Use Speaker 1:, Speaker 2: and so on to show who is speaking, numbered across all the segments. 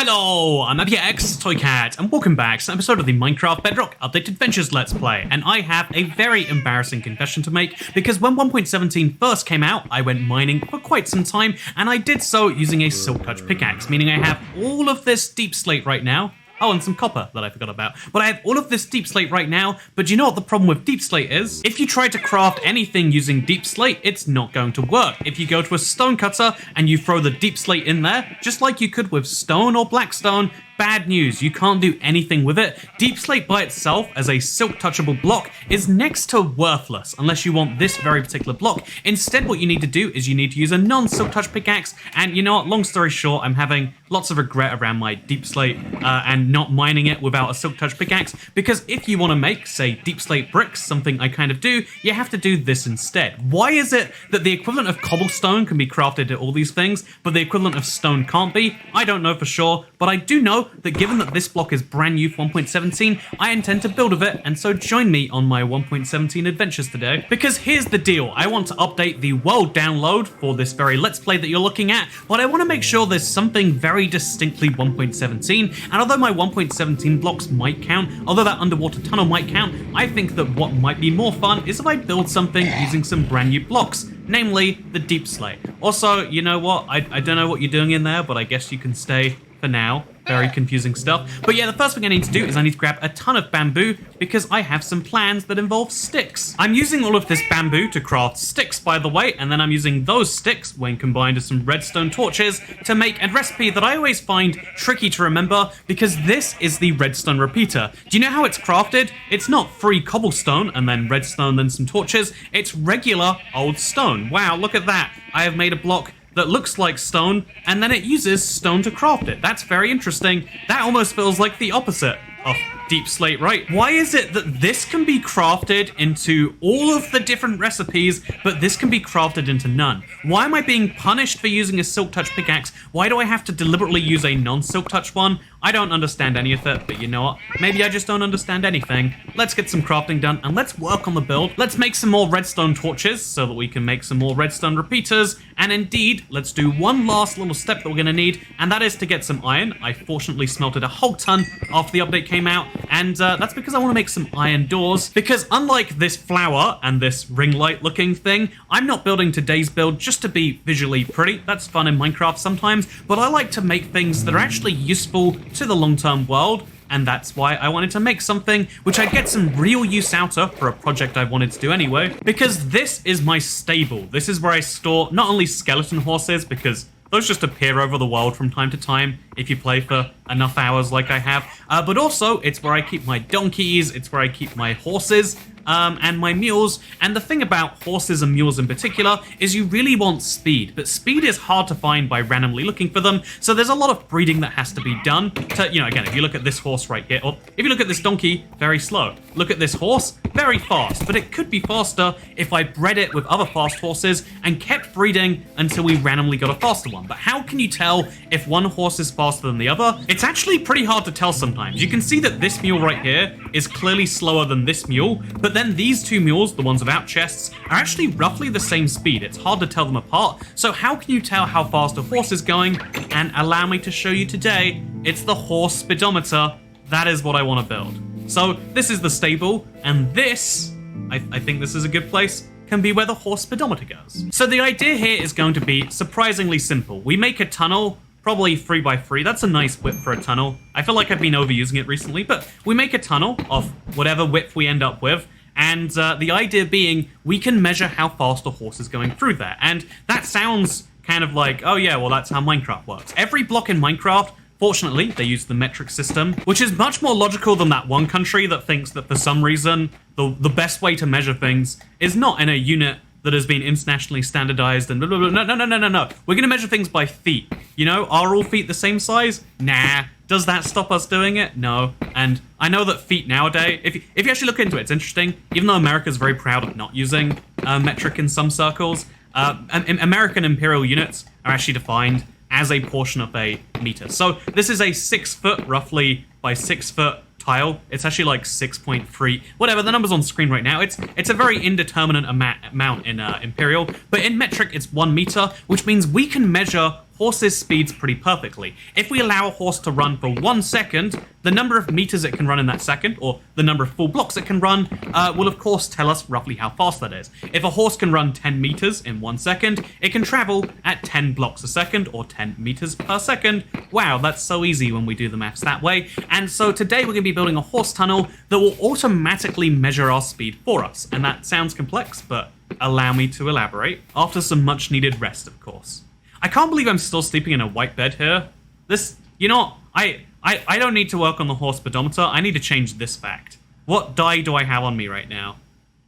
Speaker 1: Hello, I'm X Toycats, and welcome back to an episode of the Minecraft Bedrock Updated Adventures Let's Play. And I have a very embarrassing confession to make, because when 1.17 first came out, I went mining for quite some time, and I did so using a silk touch pickaxe, meaning I have all of this deep slate right now. Oh, and some copper that I forgot about. But I have all of this deep slate right now, but do you know what the problem with deep slate is? If you try to craft anything using deep slate, it's not going to work. If you go to a stone cutter and you throw the deep slate in there, just like you could with stone or blackstone, bad news, you can't do anything with it. Deep slate by itself as a silk touchable block is next to worthless unless you want this very particular block. Instead, what you need to do is you need to use a non-silk touch pickaxe, and you know what, long story short, I'm having lots of regret around my deep slate and not mining it without a silk touch pickaxe, because if you want to make, say, deep slate bricks, something I kind of do, you have to do this instead. Why is it that the equivalent of cobblestone can be crafted at all these things, but the equivalent of stone can't be? I don't know for sure, but I do know that given that this block is brand new for 1.17, I intend to build with it, and so join me on my 1.17 adventures today. Because here's the deal, I want to update the world download for this very Let's Play that you're looking at, but I want to make sure there's something very distinctly 1.17, and although my 1.17 blocks might count, although that underwater tunnel might count, I think that what might be more fun is if I build something using some brand new blocks, namely the deep slate. Also, you know what, I don't know what you're doing in there, but I guess you can stay for now. Very confusing stuff. But yeah, the first thing I need to do is I need to grab a ton of bamboo because I have some plans that involve sticks. I'm using all of this bamboo to craft sticks, by the way, and then I'm using those sticks, when combined with some redstone torches, to make a recipe that I always find tricky to remember because this is the redstone repeater. Do you know how it's crafted? It's not free cobblestone and then redstone then some torches. It's regular old stone. Wow, look at that. I have made a block that looks like stone, and then it uses stone to craft it. That's very interesting. That almost feels like the opposite of deep slate, right? Why is it that this can be crafted into all of the different recipes, but this can be crafted into none? Why am I being punished for using a silk touch pickaxe? Why do I have to deliberately use a non-silk touch one? I don't understand any of it, but you know what? Maybe I just don't understand anything. Let's get some crafting done, and let's work on the build. Let's make some more redstone torches so that we can make some more redstone repeaters, and indeed, let's do one last little step that we're gonna need, and that is to get some iron. I fortunately smelted a whole ton after the update came out, and that's because I want to make some iron doors, because unlike this flower and this ring light looking thing, I'm not building today's build just to be visually pretty. That's fun in Minecraft sometimes, but I like to make things that are actually useful to the long-term world, and that's why I wanted to make something which I'd get some real use out of for a project I wanted to do anyway, because this is my stable. This is where I store not only skeleton horses, because those just appear over the world from time to time if you play for enough hours like I have, but also it's where I keep my donkeys, it's where I keep my horses, and my mules. And the thing about horses and mules in particular is you really want speed, but speed is hard to find by randomly looking for them, so there's a lot of breeding that has to be done to, you know, again, if you look at this horse right here, or if you look at this donkey, very slow. Look at this horse, very fast, but it could be faster if I bred it with other fast horses and kept breeding until we randomly got a faster one. But how can you tell if one horse is faster than the other? It's actually pretty hard to tell sometimes. You can see that this mule right here is clearly slower than this mule, but then these two mules, the ones without chests, are actually roughly the same speed. It's hard to tell them apart. So how can you tell how fast a horse is going? And allow me to show you today, it's the horse speedometer. That is what I want to build. So this is the stable, and this, I think this is a good place, can be where the horse speedometer goes. So the idea here is going to be surprisingly simple. We make a tunnel, probably 3x3. That's a nice width for a tunnel. I feel like I've been overusing it recently, but we make a tunnel of whatever width we end up with, and the idea being we can measure how fast a horse is going through there. And that sounds kind of like, oh yeah, well that's how Minecraft works. Every block in Minecraft, fortunately, they use the metric system, which is much more logical than that one country that thinks that for some reason the best way to measure things is not in a unit that has been internationally standardized and blah, blah, blah. No. We're gonna measure things by feet. You know, are all feet the same size? Nah. Does that stop us doing it? No. And I know that feet nowadays, if you actually look into it, it's interesting. Even though America's very proud of not using metric in some circles, American imperial units are actually defined as a portion of a meter. So this is a 6 foot, roughly by 6 foot tile. It's actually like 6.3, whatever, the number's on screen right now. It's a very indeterminate amount in Imperial, but in metric it's 1 meter, which means we can measure horses' speeds pretty perfectly. If we allow a horse to run for 1 second, the number of meters it can run in that second, or the number of full blocks it can run, will of course tell us roughly how fast that is. If a horse can run 10 meters in 1 second, it can travel at 10 blocks a second, or 10 meters per second. Wow, that's so easy when we do the maths that way. And so today we're going to be building a horse tunnel that will automatically measure our speed for us. And that sounds complex, but allow me to elaborate. After some much needed rest, of course. I can't believe I'm still sleeping in a white bed here. This, you know, I don't need to work on the horse speedometer. I need to change this fact. What die do I have on me right now?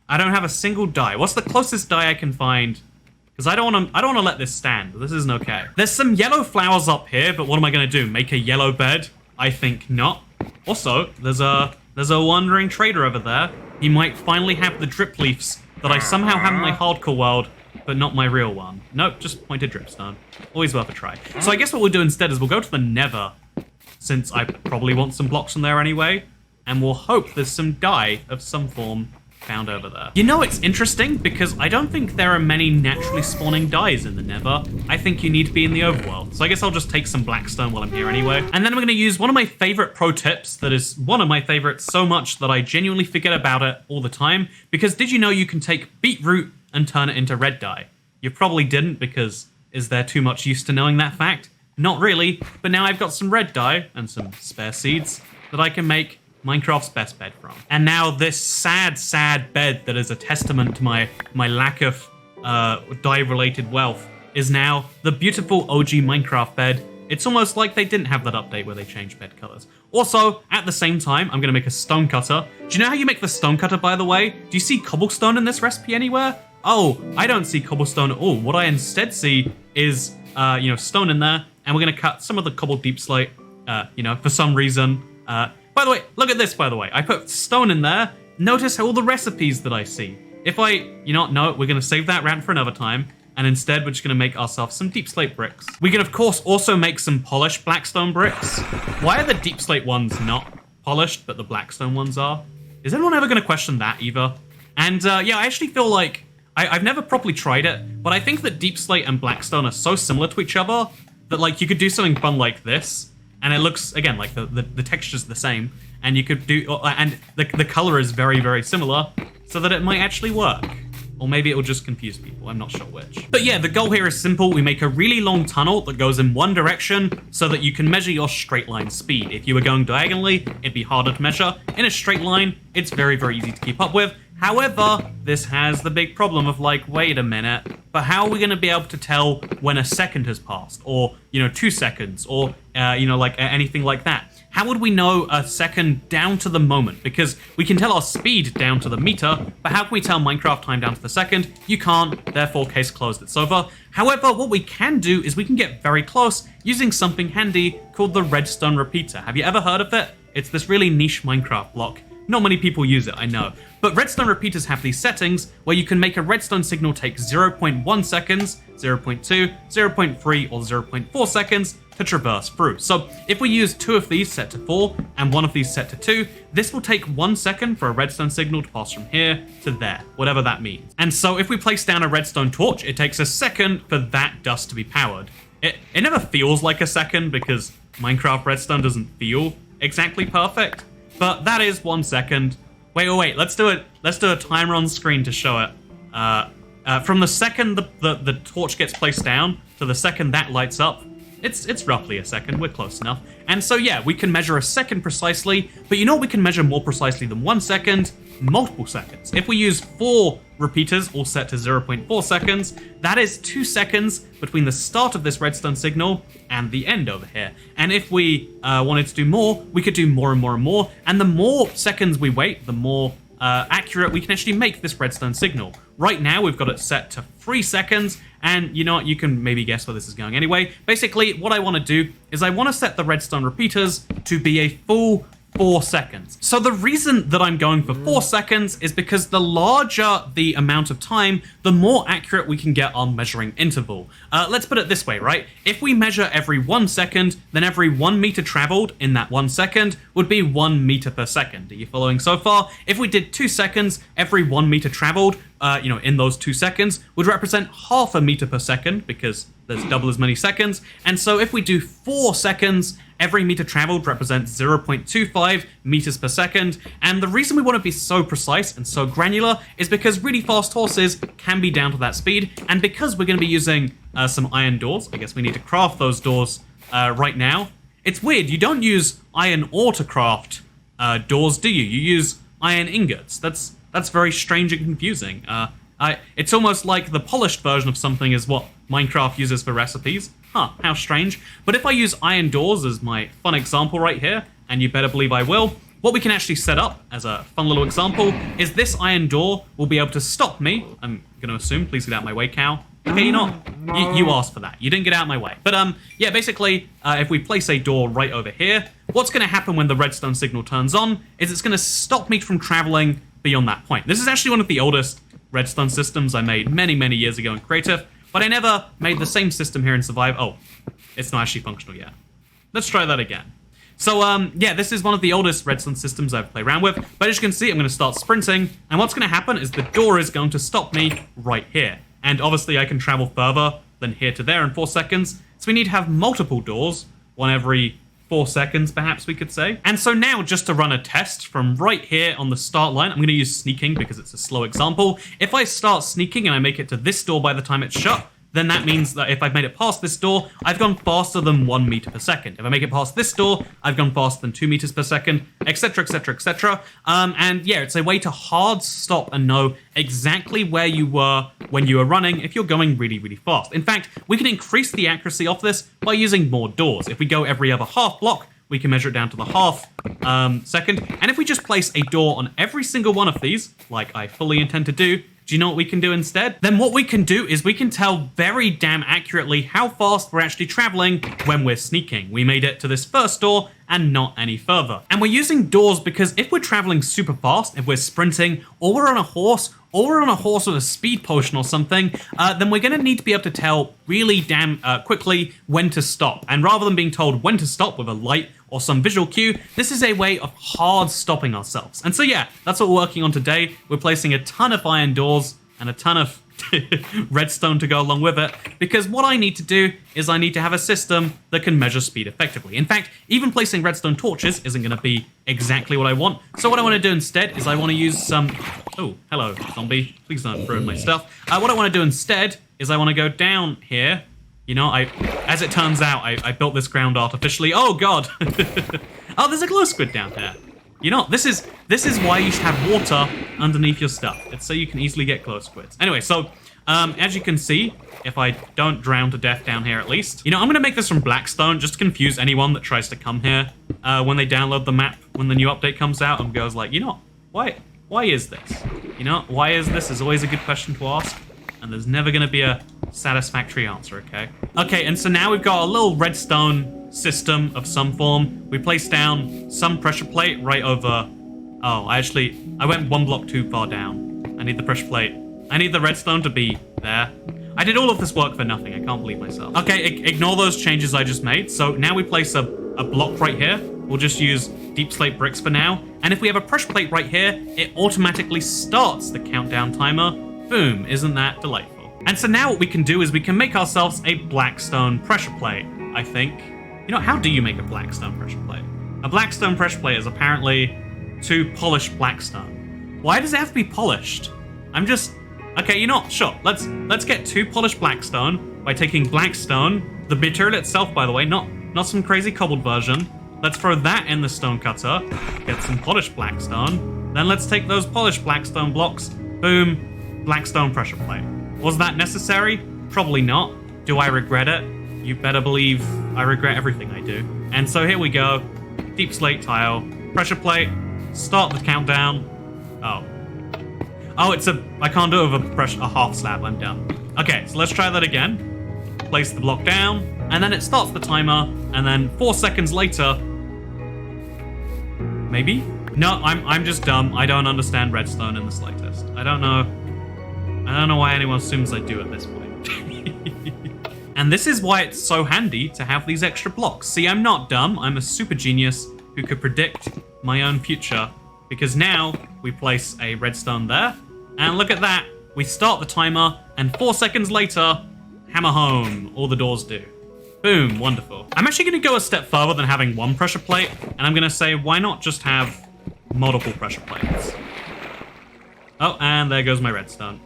Speaker 1: I don't have a single die. What's the closest die I can find? Because I don't want to let this stand. This isn't okay. There's some yellow flowers up here, but what am I going to do? Make a yellow bed? I think not. Also, there's a wandering trader over there. He might finally have the drip leaves that I somehow have in my hardcore world, but not my real one. Nope, just pointed dripstone. Always worth a try. So I guess what we'll do instead is we'll go to the Nether, since I probably want some blocks from there anyway, and we'll hope there's some dye of some form found over there. You know, it's interesting because I don't think there are many naturally spawning dyes in the Nether. I think you need to be in the overworld. So I guess I'll just take some blackstone while I'm here anyway. And then I'm going to use one of my favorite pro tips that is one of my favorites so much that I genuinely forget about it all the time. Because did you know you can take beetroot and turn it into red dye? You probably didn't, because is there too much use to knowing that fact? Not really, but now I've got some red dye and some spare seeds that I can make Minecraft's best bed from. And now this sad, sad bed that is a testament to my lack of dye-related wealth is now the beautiful OG Minecraft bed. It's almost like they didn't have that update where they changed bed colors. Also, at the same time, I'm gonna make a stone cutter. Do you know how you make the stone cutter, by the way? Do you see cobblestone in this recipe anywhere? Oh, I don't see cobblestone at all. What I instead see is, stone in there, and we're gonna cut some of the cobbled deep slate, for some reason. By the way, look at this, by the way. I put stone in there. Notice all the recipes that I see. If no, we're going to save that rant for another time. And instead, we're just going to make ourselves some deep slate bricks. We can, of course, also make some polished blackstone bricks. Why are the deep slate ones not polished, but the blackstone ones are? Is anyone ever going to question that either? And I actually feel like I've never properly tried it, but I think that deep slate and blackstone are so similar to each other that you could do something fun like this. And it looks, again, like the texture's the same. And you could do, and the color is very, very similar, so that it might actually work. Or maybe it will just confuse people, I'm not sure which. But yeah, the goal here is simple. We make a really long tunnel that goes in one direction so that you can measure your straight line speed. If you were going diagonally, it'd be harder to measure. In a straight line, it's very, very easy to keep up with. However, this has the big problem of wait a minute, but how are we going to be able to tell when a second has passed? Or, 2 seconds? Or, anything like that? How would we know a second down to the moment? Because we can tell our speed down to the meter, but how can we tell Minecraft time down to the second? You can't, therefore case closed, it's over. However, what we can do is we can get very close using something handy called the redstone repeater. Have you ever heard of it? It's this really niche Minecraft block. Not many people use it, I know. But redstone repeaters have these settings where you can make a redstone signal take 0.1 seconds, 0.2, 0.3, or 0.4 seconds to traverse through. So if we use 2 of these set to 4 and 1 of these set to 2, this will take 1 second for a redstone signal to pass from here to there, whatever that means. And so if we place down a redstone torch, it takes a second for that dust to be powered. It never feels like a second because Minecraft redstone doesn't feel exactly perfect. But that is 1 second. Wait. Let's do a timer on screen to show it. From the second the torch gets placed down to the second that lights up, it's roughly a second. We're close enough. And so yeah, we can measure a second precisely, but you know what we can measure more precisely than 1 second? Multiple seconds. If we use 4 repeaters all set to 0.4 seconds, that is 2 seconds between the start of this redstone signal and the end over here. And if we wanted to do more, we could do more and more and more. And the more seconds we wait, the more accurate we can actually make this redstone signal. Right now, we've got it set to 3 seconds. And you know what, you can maybe guess where this is going anyway. Basically, what I want to do is I want to set the redstone repeaters to be a full 4 seconds. So the reason that I'm going for 4 seconds is because the larger the amount of time, the more accurate we can get our measuring interval. Let's put it this way, right? If we measure every 1 second, then every 1 meter traveled in that 1 second would be 1 meter per second. Are you following so far? If we did 2 seconds, every 1 meter traveled in those 2 seconds would represent half a meter per second because there's double as many seconds. And so if we do 4 seconds, every meter traveled represents 0.25 meters per second. And the reason we want to be so precise and so granular is because really fast horses can be down to that speed. And because we're going to be using some iron doors, I guess we need to craft those doors right now. It's weird, you don't use iron ore to craft doors, do you? You use iron ingots. That's very strange and confusing. It's almost like the polished version of something is what Minecraft uses for recipes. Huh, how strange. But if I use iron doors as my fun example right here, and you better believe I will, what we can actually set up as a fun little example is this iron door will be able to stop me. I'm going to assume, please get out of my way, cow. Okay, you asked for that. You didn't get out of my way. But yeah, basically, if we place a door right over here, what's going to happen when the redstone signal turns on is it's going to stop me from traveling beyond that point. This is actually one of the oldest redstone systems I made many, many years ago in Creative, but I never made the same system here in Survive. Oh, it's not actually functional yet. Let's try that again. So, yeah, this is one of the oldest redstone systems I've played around with, but as you can see, I'm going to start sprinting, and what's going to happen is the door is going to stop me right here. And obviously I can travel further than here to there in 4 seconds, so we need to have multiple doors, one every 4 seconds, perhaps we could say. And so now, just to run a test from right here on the start line, I'm going to use sneaking because it's a slow example. If I start sneaking and I make it to this door by the time it's shut, then that means that if I've made it past this door, I've gone faster than 1 meter per second. If I make it past this door, I've gone faster than 2 meters per second, etc, etc, etc. And yeah, it's a way to hard stop and know exactly where you were when you were running if you're going really, really fast. In fact, we can increase the accuracy of this by using more doors. If we go every other half block, we can measure it down to the half second. And if we just place a door on every single one of these, like I fully intend to do you know what we can do instead? Then what we can do is we can tell very damn accurately how fast we're actually traveling when we're sneaking. We made it to this first door and not any further. And we're using doors because if we're traveling super fast, if we're sprinting, or we're on a horse, with a speed potion or something, then we're going to need to be able to tell really damn quickly when to stop. And rather than being told when to stop with a light or some visual cue, this is a way of hard stopping ourselves. And so yeah, that's what we're working on today. We're placing a ton of iron doors and a ton of redstone to go along with it, because what I need to do is I need to have a system that can measure speed effectively. In fact, even placing redstone torches isn't going to be exactly what I want. So what I want to do instead is I want to use some... Oh, hello, zombie. Please don't ruin my stuff. What I want to do instead is I want to go down here. You know, as it turns out, I built this ground artificially. Oh, God. Oh, there's a glow squid down here. You know, this is why you should have water underneath your stuff. It's so you can easily get glow squids. Anyway, so as you can see, if I don't drown to death down here at least, you know, I'm going to make this from Blackstone just to confuse anyone that tries to come here when they download the map when the new update comes out and goes like, you know, why is this? You know, why is this is always a good question to ask, and there's never going to be a satisfactory answer, okay? Okay, and so now we've got a little redstone system of some form. We place down some pressure plate right over... Oh, I went 1 block too far down. I need the pressure plate. I need the redstone to be there. I did all of this work for nothing. I can't believe myself. Okay, ignore those changes I just made. So now we place a block right here. We'll just use deep slate bricks for now. And if we have a pressure plate right here, it automatically starts the countdown timer. Boom, isn't that delightful? And so now what we can do is we can make ourselves a Blackstone pressure plate, I think. You know, how do you make a Blackstone pressure plate? A Blackstone pressure plate is apparently to polish Blackstone. Why does it have to be polished? Okay, you know what? Sure. Let's get 2 polished Blackstone by taking Blackstone, the material itself, by the way, not some crazy cobbled version. Let's throw that in the stone cutter, get some polished Blackstone. Then let's take those polished Blackstone blocks. Boom, Blackstone pressure plate. Was that necessary? Probably not. Do I regret it? You better believe I regret everything I do. And so here we go. Deep slate tile, pressure plate, start the countdown. Oh, I can't do it with a half slab, I'm done. Okay, so let's try that again. Place the block down, and then it starts the timer, and then 4 seconds later... Maybe? No, I'm just dumb. I don't understand redstone in the slightest. I don't know why anyone assumes I do at this point. And this is why it's so handy to have these extra blocks. See, I'm not dumb. I'm a super genius who could predict my own future. Because now we place a redstone there. And look at that. we start the timer, and 4 seconds later, hammer home. All the doors do. Boom, wonderful. I'm actually going to go a step further than having one pressure plate, and I'm going to say, why not just have multiple pressure plates? Oh, and there goes my redstone.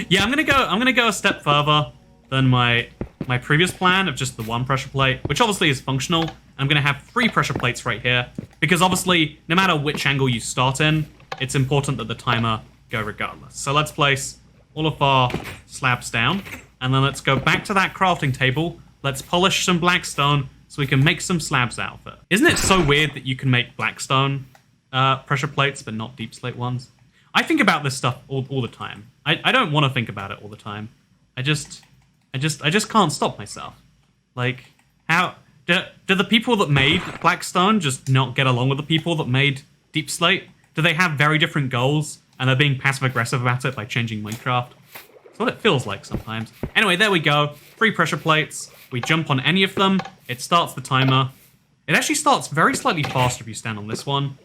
Speaker 1: Yeah, I'm gonna go a step further than my previous plan of just the one pressure plate, which obviously is functional. I'm gonna have 3 pressure plates right here, because obviously, no matter which angle you start in, it's important that the timer go regardless. So let's place all of our slabs down, and then let's go back to that crafting table. Let's polish some blackstone so we can make some slabs out of it. Isn't it so weird that you can make blackstone pressure plates, but not deep slate ones? I think about this stuff all the time. I don't want to think about it all the time. I just can't stop myself. Like, how do the people that made Blackstone just not get along with the people that made Deep Slate? Do they have very different goals and they're being passive aggressive about it by changing Minecraft? That's what it feels like sometimes. Anyway, there we go. 3 pressure plates. We jump on any of them. It starts the timer. It actually starts very slightly faster if you stand on this one.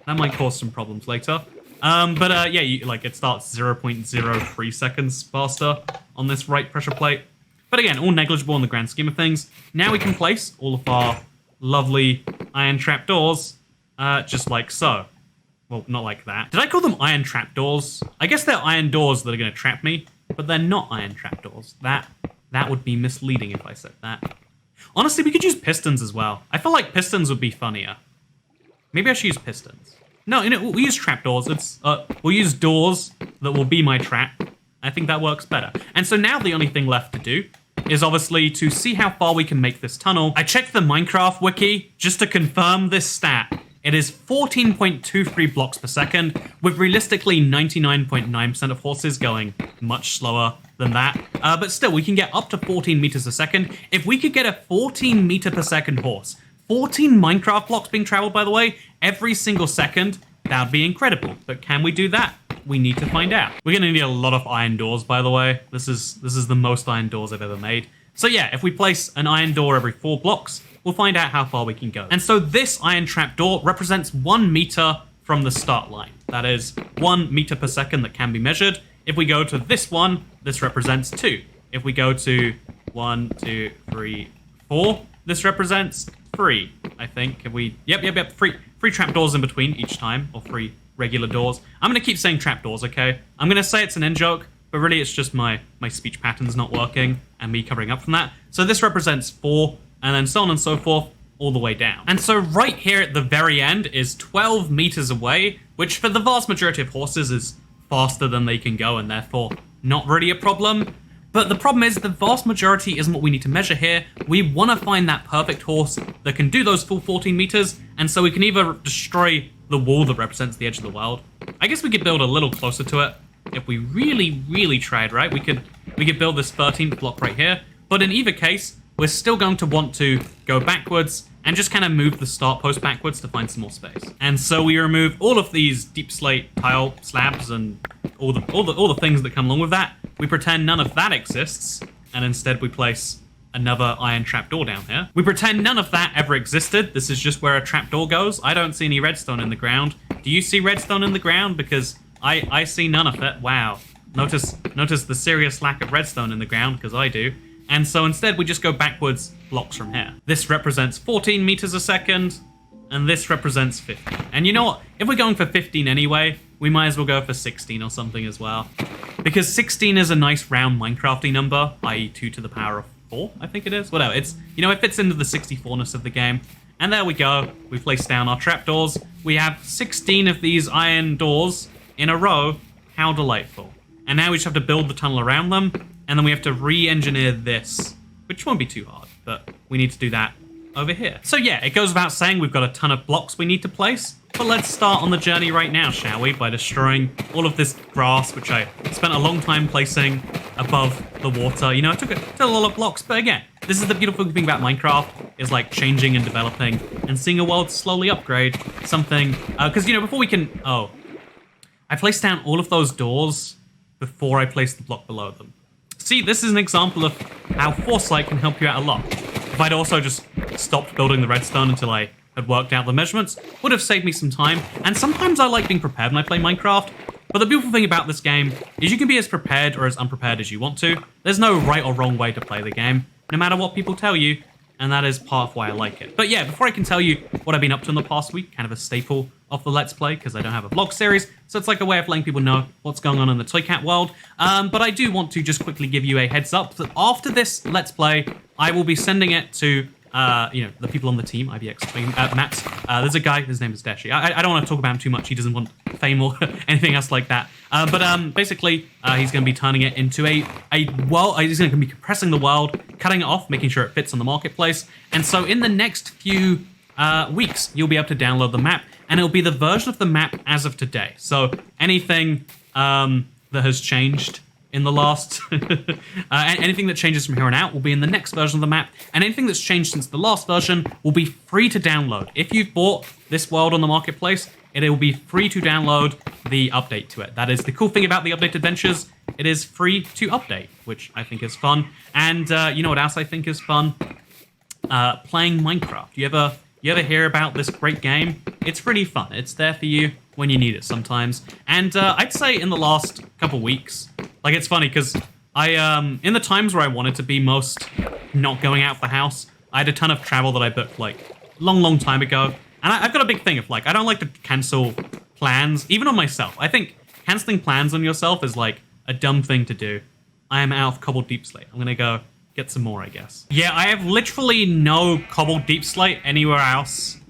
Speaker 1: That might cause some problems later. Yeah, it starts 0.03 seconds faster on this right pressure plate. But again, all negligible in the grand scheme of things. Now we can place all of our lovely iron trapdoors, just like so. Well, not like that. Did I call them iron trapdoors? I guess they're iron doors that are going to trap me, but they're not iron trapdoors. That would be misleading if I said that. Honestly, we could use pistons as well. I feel like pistons would be funnier. Maybe I should use pistons. No, we'll use trapdoors. We'll use doors that will be my trap. I think that works better. And so now the only thing left to do is obviously to see how far we can make this tunnel. I checked the Minecraft wiki just to confirm this stat. It is 14.23 blocks per second, with realistically 99.9% of horses going much slower than that. But still, we can get up to 14 meters a second. If we could get a 14 meter per second horse, 14 Minecraft blocks being traveled, by the way, every single second, that would be incredible. But can we do that? We need to find out. We're gonna need a lot of iron doors, by the way. This is the most iron doors I've ever made. So yeah, if we place an iron door every 4 blocks, we'll find out how far we can go. And so this iron trap door represents 1 meter from the start line. That is 1 meter per second that can be measured. If we go to this one, this represents 2. If we go to 1, 2, 3, 4, this represents 3, I think. Yep. 3 trapdoors in between each time, or 3 regular doors. I'm gonna keep saying trapdoors, okay? I'm gonna say it's an in-joke, but really it's just my speech pattern's not working and me covering up from that. So this represents 4, and then so on and so forth, all the way down. And so right here at the very end is 12 meters away, which for the vast majority of horses is faster than they can go, and therefore not really a problem. But the problem is the vast majority isn't what we need to measure here. We want to find that perfect horse that can do those full 14 meters, and so we can either destroy the wall that represents the edge of the world. I guess we could build a little closer to it if we really tried, right? We could build this 13th block right here, but in either case, we're still going to want to go backwards and just kind of move the start post backwards to find some more space. And so we remove all of these deep slate tile slabs and all the things that come along with that. We pretend none of that exists, and instead we place another iron trapdoor down here. We pretend none of that ever existed. This is just where a trapdoor goes. I don't see any redstone in the ground. Do you see redstone in the ground? Because I see none of it. Wow. Notice the serious lack of redstone in the ground, because I do. And so instead we just go backwards blocks from here. This represents 14 meters a second, and this represents 15. And you know what? If we're going for 15 anyway, we might as well go for 16 or something as well. Because 16 is a nice round Minecrafty number, i.e. 2 to the power of 4, I think it is. Whatever, it fits into the 64-ness of the game. And there we go. We place down our trapdoors. We have 16 of these iron doors in a row. How delightful. And now we just have to build the tunnel around them, and then we have to re-engineer this, which won't be too hard, but we need to do that over here. So yeah, it goes without saying we've got a ton of blocks we need to place, but let's start on the journey right now, shall we? By destroying all of this grass, which I spent a long time placing above the water. It took a lot of blocks, but again, this is the beautiful thing about Minecraft, is like changing and developing and seeing a world slowly upgrade something. Because, before we can... Oh. I placed down all of those doors before I placed the block below them. See, this is an example of how foresight can help you out a lot. If I'd also just stopped building the redstone until I had worked out the measurements, would have saved me some time. And sometimes I like being prepared when I play Minecraft. But the beautiful thing about this game is you can be as prepared or as unprepared as you want to. There's no right or wrong way to play the game, no matter what people tell you, and that is part of why I like it. But yeah, before I can tell you what I've been up to in the past week, kind of a staple of the Let's Play, because I don't have a vlog series, so it's like a way of letting people know what's going on in the Toycat world. But I do want to just quickly give you a heads up that after this Let's Play, I will be sending it to the people on the team, IBX Maps. There's a guy, his name is Deshi. I don't want to talk about him too much, he doesn't want fame or anything else like that. But basically, he's going to be turning it into a world, he's going to be compressing the world, cutting it off, making sure it fits on the marketplace. And so in the next few weeks, you'll be able to download the map, and it'll be the version of the map as of today. So anything that has changed in the last, anything that changes from here on out will be in the next version of the map, and anything that's changed since the last version will be free to download. If you've bought this world on the marketplace, it will be free to download the update to it. That is the cool thing about the Update Adventures. It is free to update, which I think is fun. And you know what else I think is fun? Playing Minecraft. You ever hear about this great game? It's really fun. It's there for you when you need it sometimes. And I'd say in the last couple weeks, like it's funny because in the times where I wanted to be most not going out of the house, I had a ton of travel that I booked like long time ago. And I've got a big thing of like, I don't like to cancel plans, even on myself. I think canceling plans on yourself is like a dumb thing to do. I am out of cobbled deepslate. I'm gonna go get some more, I guess. Yeah, I have literally no cobbled deepslate anywhere else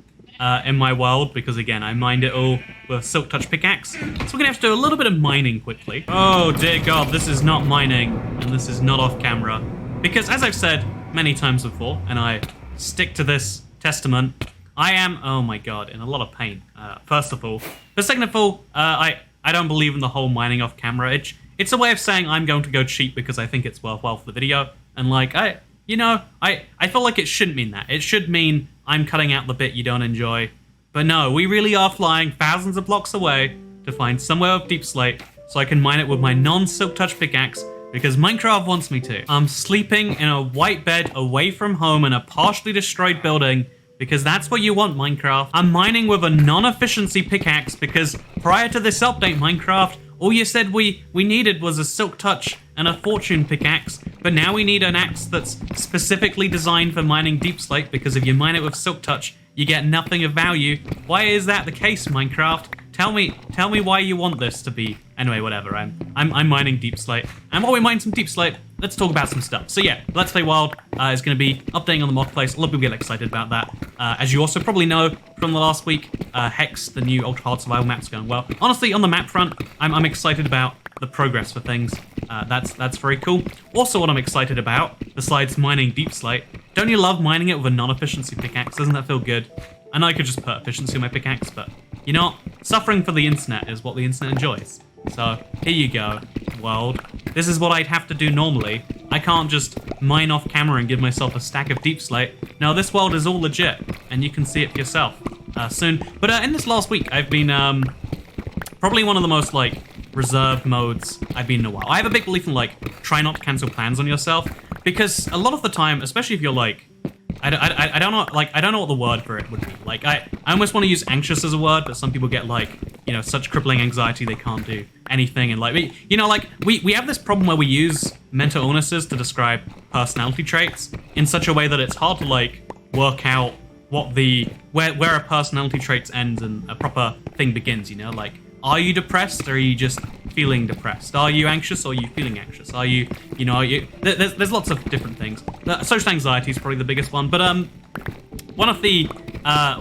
Speaker 1: in my world because again, I mined it all with a silk touch pickaxe. So we're gonna have to do a little bit of mining quickly. Oh dear God, this is not mining and this is not off camera. Because as I've said many times before, and I stick to this testament, I am, oh my God, in a lot of pain, first of all. But second of all, I don't believe in the whole mining off camera. It's a way of saying I'm going to go cheap because I think it's worthwhile for the video. And like, I feel like it shouldn't mean that. It should mean I'm cutting out the bit you don't enjoy. But no, we really are flying thousands of blocks away to find somewhere with deep slate so I can mine it with my non-silk touch pickaxe because Minecraft wants me to. I'm sleeping in a white bed away from home in a partially destroyed building because that's what you want, Minecraft. I'm mining with a non-efficiency pickaxe because prior to this update, Minecraft, all you said we needed was a silk touch and a fortune pickaxe, but now we need an axe that's specifically designed for mining deep slate because if you mine it with silk touch, you get nothing of value. Why is that the case, Minecraft? Tell me why you want this to be. Anyway, whatever. I'm mining deep slate, and while we mine some deep slate, let's talk about some stuff. So yeah, Let's Play Wild is going to be updating on the marketplace. A lot of people get excited about that. As you also probably know from the last week, Hex, the new ultra hard survival map's going well. Honestly, on the map front, I'm excited about the progress for things. That's very cool. Also, what I'm excited about, besides mining deep slate, don't you love mining it with a non-efficiency pickaxe? Doesn't that feel good? I know I could just put efficiency on my pickaxe, but you know, suffering for the internet is what the internet enjoys. So here you go, world. This is what I'd have to do normally. I can't just mine off camera and give myself a stack of deep slate. No, this world is all legit, and you can see it for yourself soon. But in this last week, I've been probably one of the most like reserved modes I've been in a while. I have a big belief in like try not to cancel plans on yourself because a lot of the time, especially if you're like I don't know, like I don't know what the word for it would be. Like I almost want to use anxious as a word, but some people get like, you know, such crippling anxiety they can't do anything. And like we have this problem where we use mental illnesses to describe personality traits in such a way that it's hard to like work out what where a personality trait ends and a proper thing begins. You know, like are you depressed or are you just feeling depressed? Are you anxious or are you feeling anxious? Are you, there's lots of different things. Social anxiety is probably the biggest one, but one of the,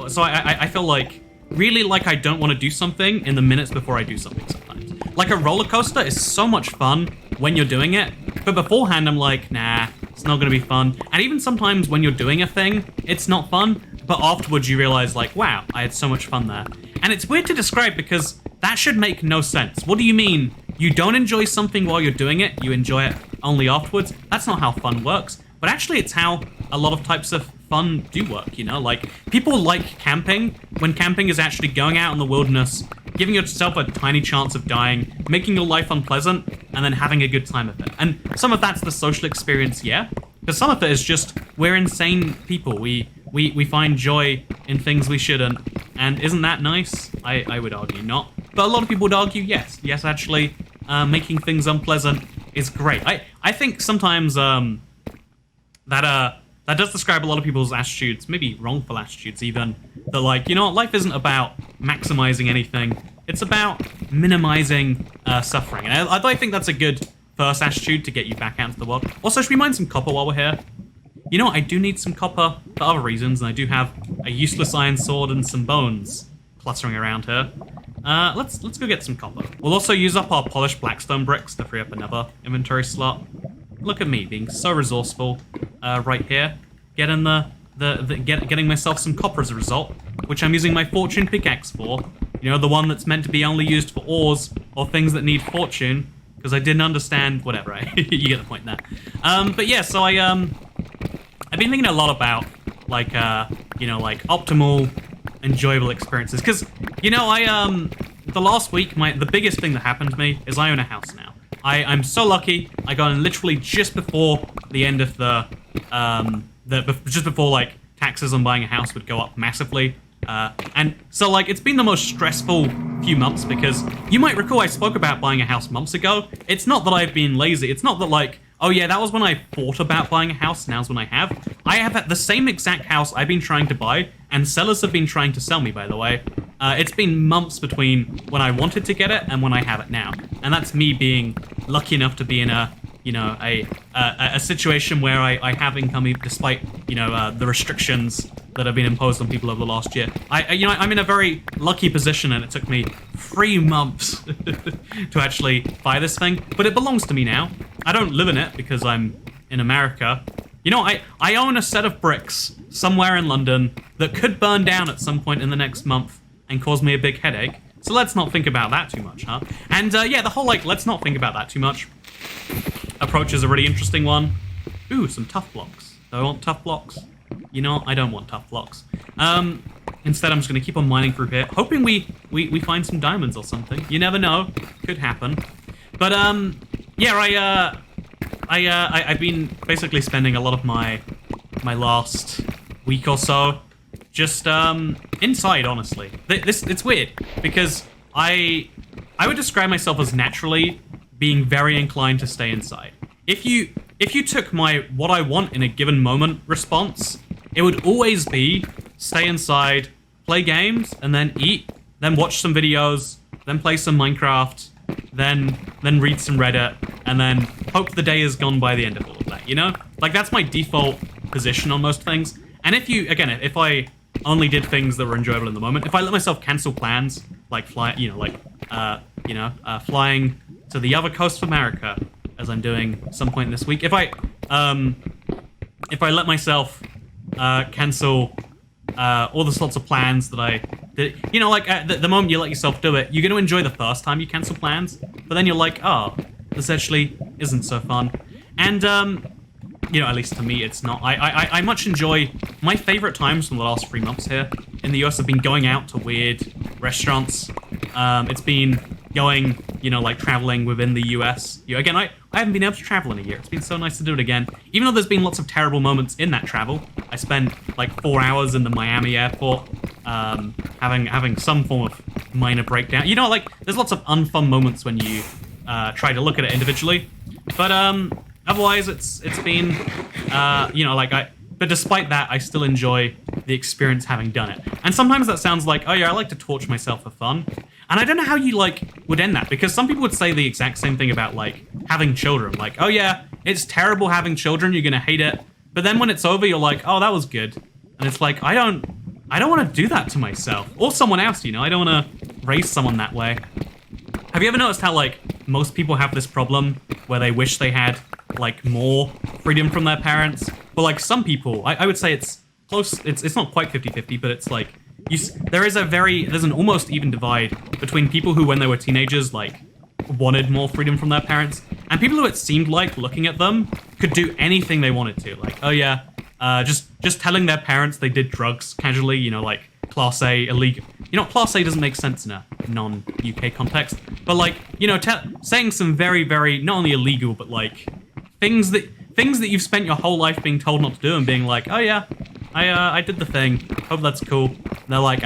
Speaker 1: so I feel like, really like I don't want to do something in the minutes before I do something sometimes. Like a roller coaster is so much fun when you're doing it, but beforehand I'm like, nah, it's not gonna be fun. And even sometimes when you're doing a thing, it's not fun, but afterwards you realize like, wow, I had so much fun there. And it's weird to describe because that should make no sense. What do you mean? You don't enjoy something while you're doing it, you enjoy it only afterwards? That's not how fun works. But actually it's how a lot of types of fun do work, you know? Like, people like camping when camping is actually going out in the wilderness, giving yourself a tiny chance of dying, making your life unpleasant, and then having a good time of it. And some of that's the social experience, yeah? But some of it is just, we're insane people. We find joy in things we shouldn't. And isn't that nice? I would argue not. But a lot of people would argue, yes, actually, making things unpleasant is great. I think sometimes that does describe a lot of people's attitudes, maybe wrongful attitudes even, that like, you know what, life isn't about maximizing anything, it's about minimizing suffering. And I think that's a good first attitude to get you back out into the world. Also, should we mine some copper while we're here? You know what, I do need some copper for other reasons, and I do have a useless iron sword and some bones cluttering around here. Let's go get some copper. We'll also use up our polished blackstone bricks to free up another inventory slot. Look at me being so resourceful right here. Getting getting myself some copper as a result, which I'm using my fortune pickaxe for. You know, the one that's meant to be only used for ores or things that need fortune, because I didn't understand, whatever, right? You get the point there. But yeah, so I've been thinking a lot about, like, you know, like, optimal, enjoyable experiences. Because, you know, the last week, the biggest thing that happened to me is I own a house now. I'm so lucky. I got in literally just before the end of just before, like, taxes on buying a house would go up massively. And so, like, it's been the most stressful few months because you might recall I spoke about buying a house months ago. It's not that I've been lazy. It's not that, like, oh yeah, that was when I thought about buying a house, now's when I have. I have the same exact house I've been trying to buy, and sellers have been trying to sell me, by the way. It's been months between when I wanted to get it and when I have it now. And that's me being lucky enough to be in a, you know, a situation where I have income despite, you know, the restrictions that have been imposed on people over the last year. You know, I'm in a very lucky position, and it took me 3 months to actually buy this thing, but it belongs to me now. I don't live in it because I'm in America. You know, I own a set of bricks somewhere in London that could burn down at some point in the next month and cause me a big headache. So let's not think about that too much, huh? And yeah, the whole, like, let's not think about that too much approach is a really interesting one. Ooh, some tough blocks. Do I want tough blocks? You know, I don't want tough blocks. Instead, I'm just going to keep on mining through here, hoping we find some diamonds or something. You never know. Could happen. But, yeah, I've been basically spending a lot of my last week or so just inside, honestly. It's weird, because I would describe myself as naturally being very inclined to stay inside. If you took my what I want in a given moment response, it would always be stay inside, play games, and then eat, then watch some videos, then play some Minecraft, then read some Reddit, and then hope the day is gone by the end of all of that, you know? Like, that's my default position on most things. And if I only did things that were enjoyable in the moment, if I let myself cancel plans, like flying to the other coast of America, as I'm doing some point this week, if I let myself cancel all the sorts of plans that I did, you know, like the moment you let yourself do it, you're going to enjoy the first time you cancel plans, but then you're like, oh, this actually isn't so fun. And you know, at least to me, it's not. I much enjoy my favorite times from the last 3 months here in the US have been going out to weird restaurants. It's been going, you know, like traveling within the US. You know, again, I haven't been able to travel in a year. It's been so nice to do it again. Even though there's been lots of terrible moments in that travel. I spent like 4 hours in the Miami airport, having some form of minor breakdown. You know, like there's lots of unfun moments when you try to look at it individually. But otherwise, it's been, you know, like but despite that, I still enjoy the experience having done it. And sometimes that sounds like, oh yeah, I like to torture myself for fun. And I don't know how you, like, would end that, because some people would say the exact same thing about, like, having children. Like, oh yeah, it's terrible having children, you're gonna hate it. But then when it's over, you're like, oh, that was good. And it's like, I don't want to do that to myself. Or someone else, you know? I don't want to raise someone that way. Have you ever noticed how, like, most people have this problem where they wish they had, like, more freedom from their parents? But, like, some people, I would say it's close, it's not quite 50-50, but it's like, there's an almost even divide between people who, when they were teenagers, like, wanted more freedom from their parents, and people who it seemed like, looking at them, could do anything they wanted to. Like, oh yeah, just telling their parents they did drugs casually, you know, like, Class A, illegal. You know, Class A doesn't make sense in a non-UK context, but, like, you know, saying some very, very, not only illegal, but, like, things that you've spent your whole life being told not to do, and being like, oh yeah, I did the thing, hope that's cool. And they're like,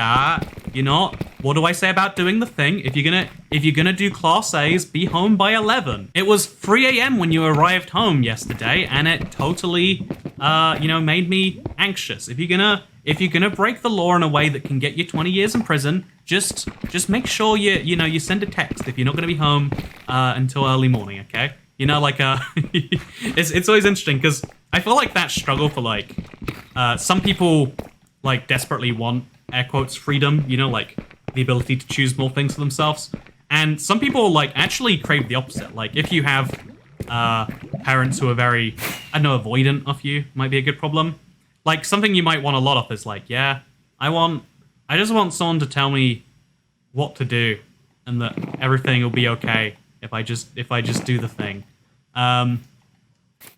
Speaker 1: you know, what do I say about doing the thing? If you're gonna do Class A's, be home by 11. It was 3 a.m. when you arrived home yesterday, and it totally, made me anxious. If you're gonna break the law in a way that can get you 20 years in prison, just make sure you send a text if you're not gonna be home until early morning, okay? It's always interesting because I feel like that struggle for like some people like desperately want air quotes freedom, like the ability to choose more things for themselves, and some people like actually crave the opposite. Like if you have parents who are very, avoidant of you, might be a good problem. Like something you might want a lot of is like, yeah, I just want someone to tell me what to do and that everything will be okay if I just do the thing.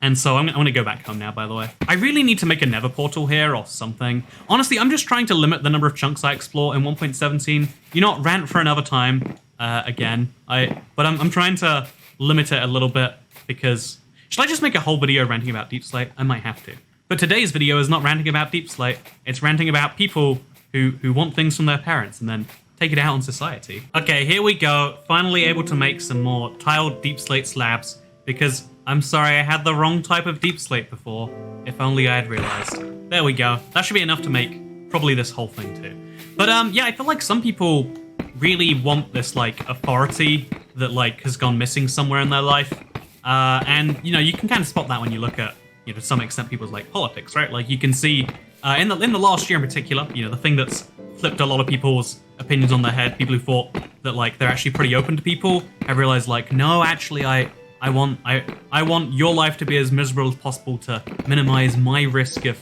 Speaker 1: And so I'm going to go back home now, by the way. I really need to make a nether portal here or something. Honestly, I'm just trying to limit the number of chunks I explore in 1.17. Rant for another time again. But I'm trying to limit it a little bit because... Should I just make a whole video ranting about deepslate? I might have to. But today's video is not ranting about deepslate. It's ranting about people who want things from their parents and then take it out on society. Okay, here we go. Finally able to make some more tiled deepslate slabs because I'm sorry I had the wrong type of deepslate before. If only I had realized. There we go. That should be enough to make probably this whole thing too. But yeah, I feel like some people really want this like authority that like has gone missing somewhere in their life. And you can kind of spot that when you look at, to some extent, people's like politics, right? Like you can see in the last year in particular, the thing that's flipped a lot of people's opinions on their head, people who thought that like they're actually pretty open to people have realized like, no, actually I want your life to be as miserable as possible to minimize my risk of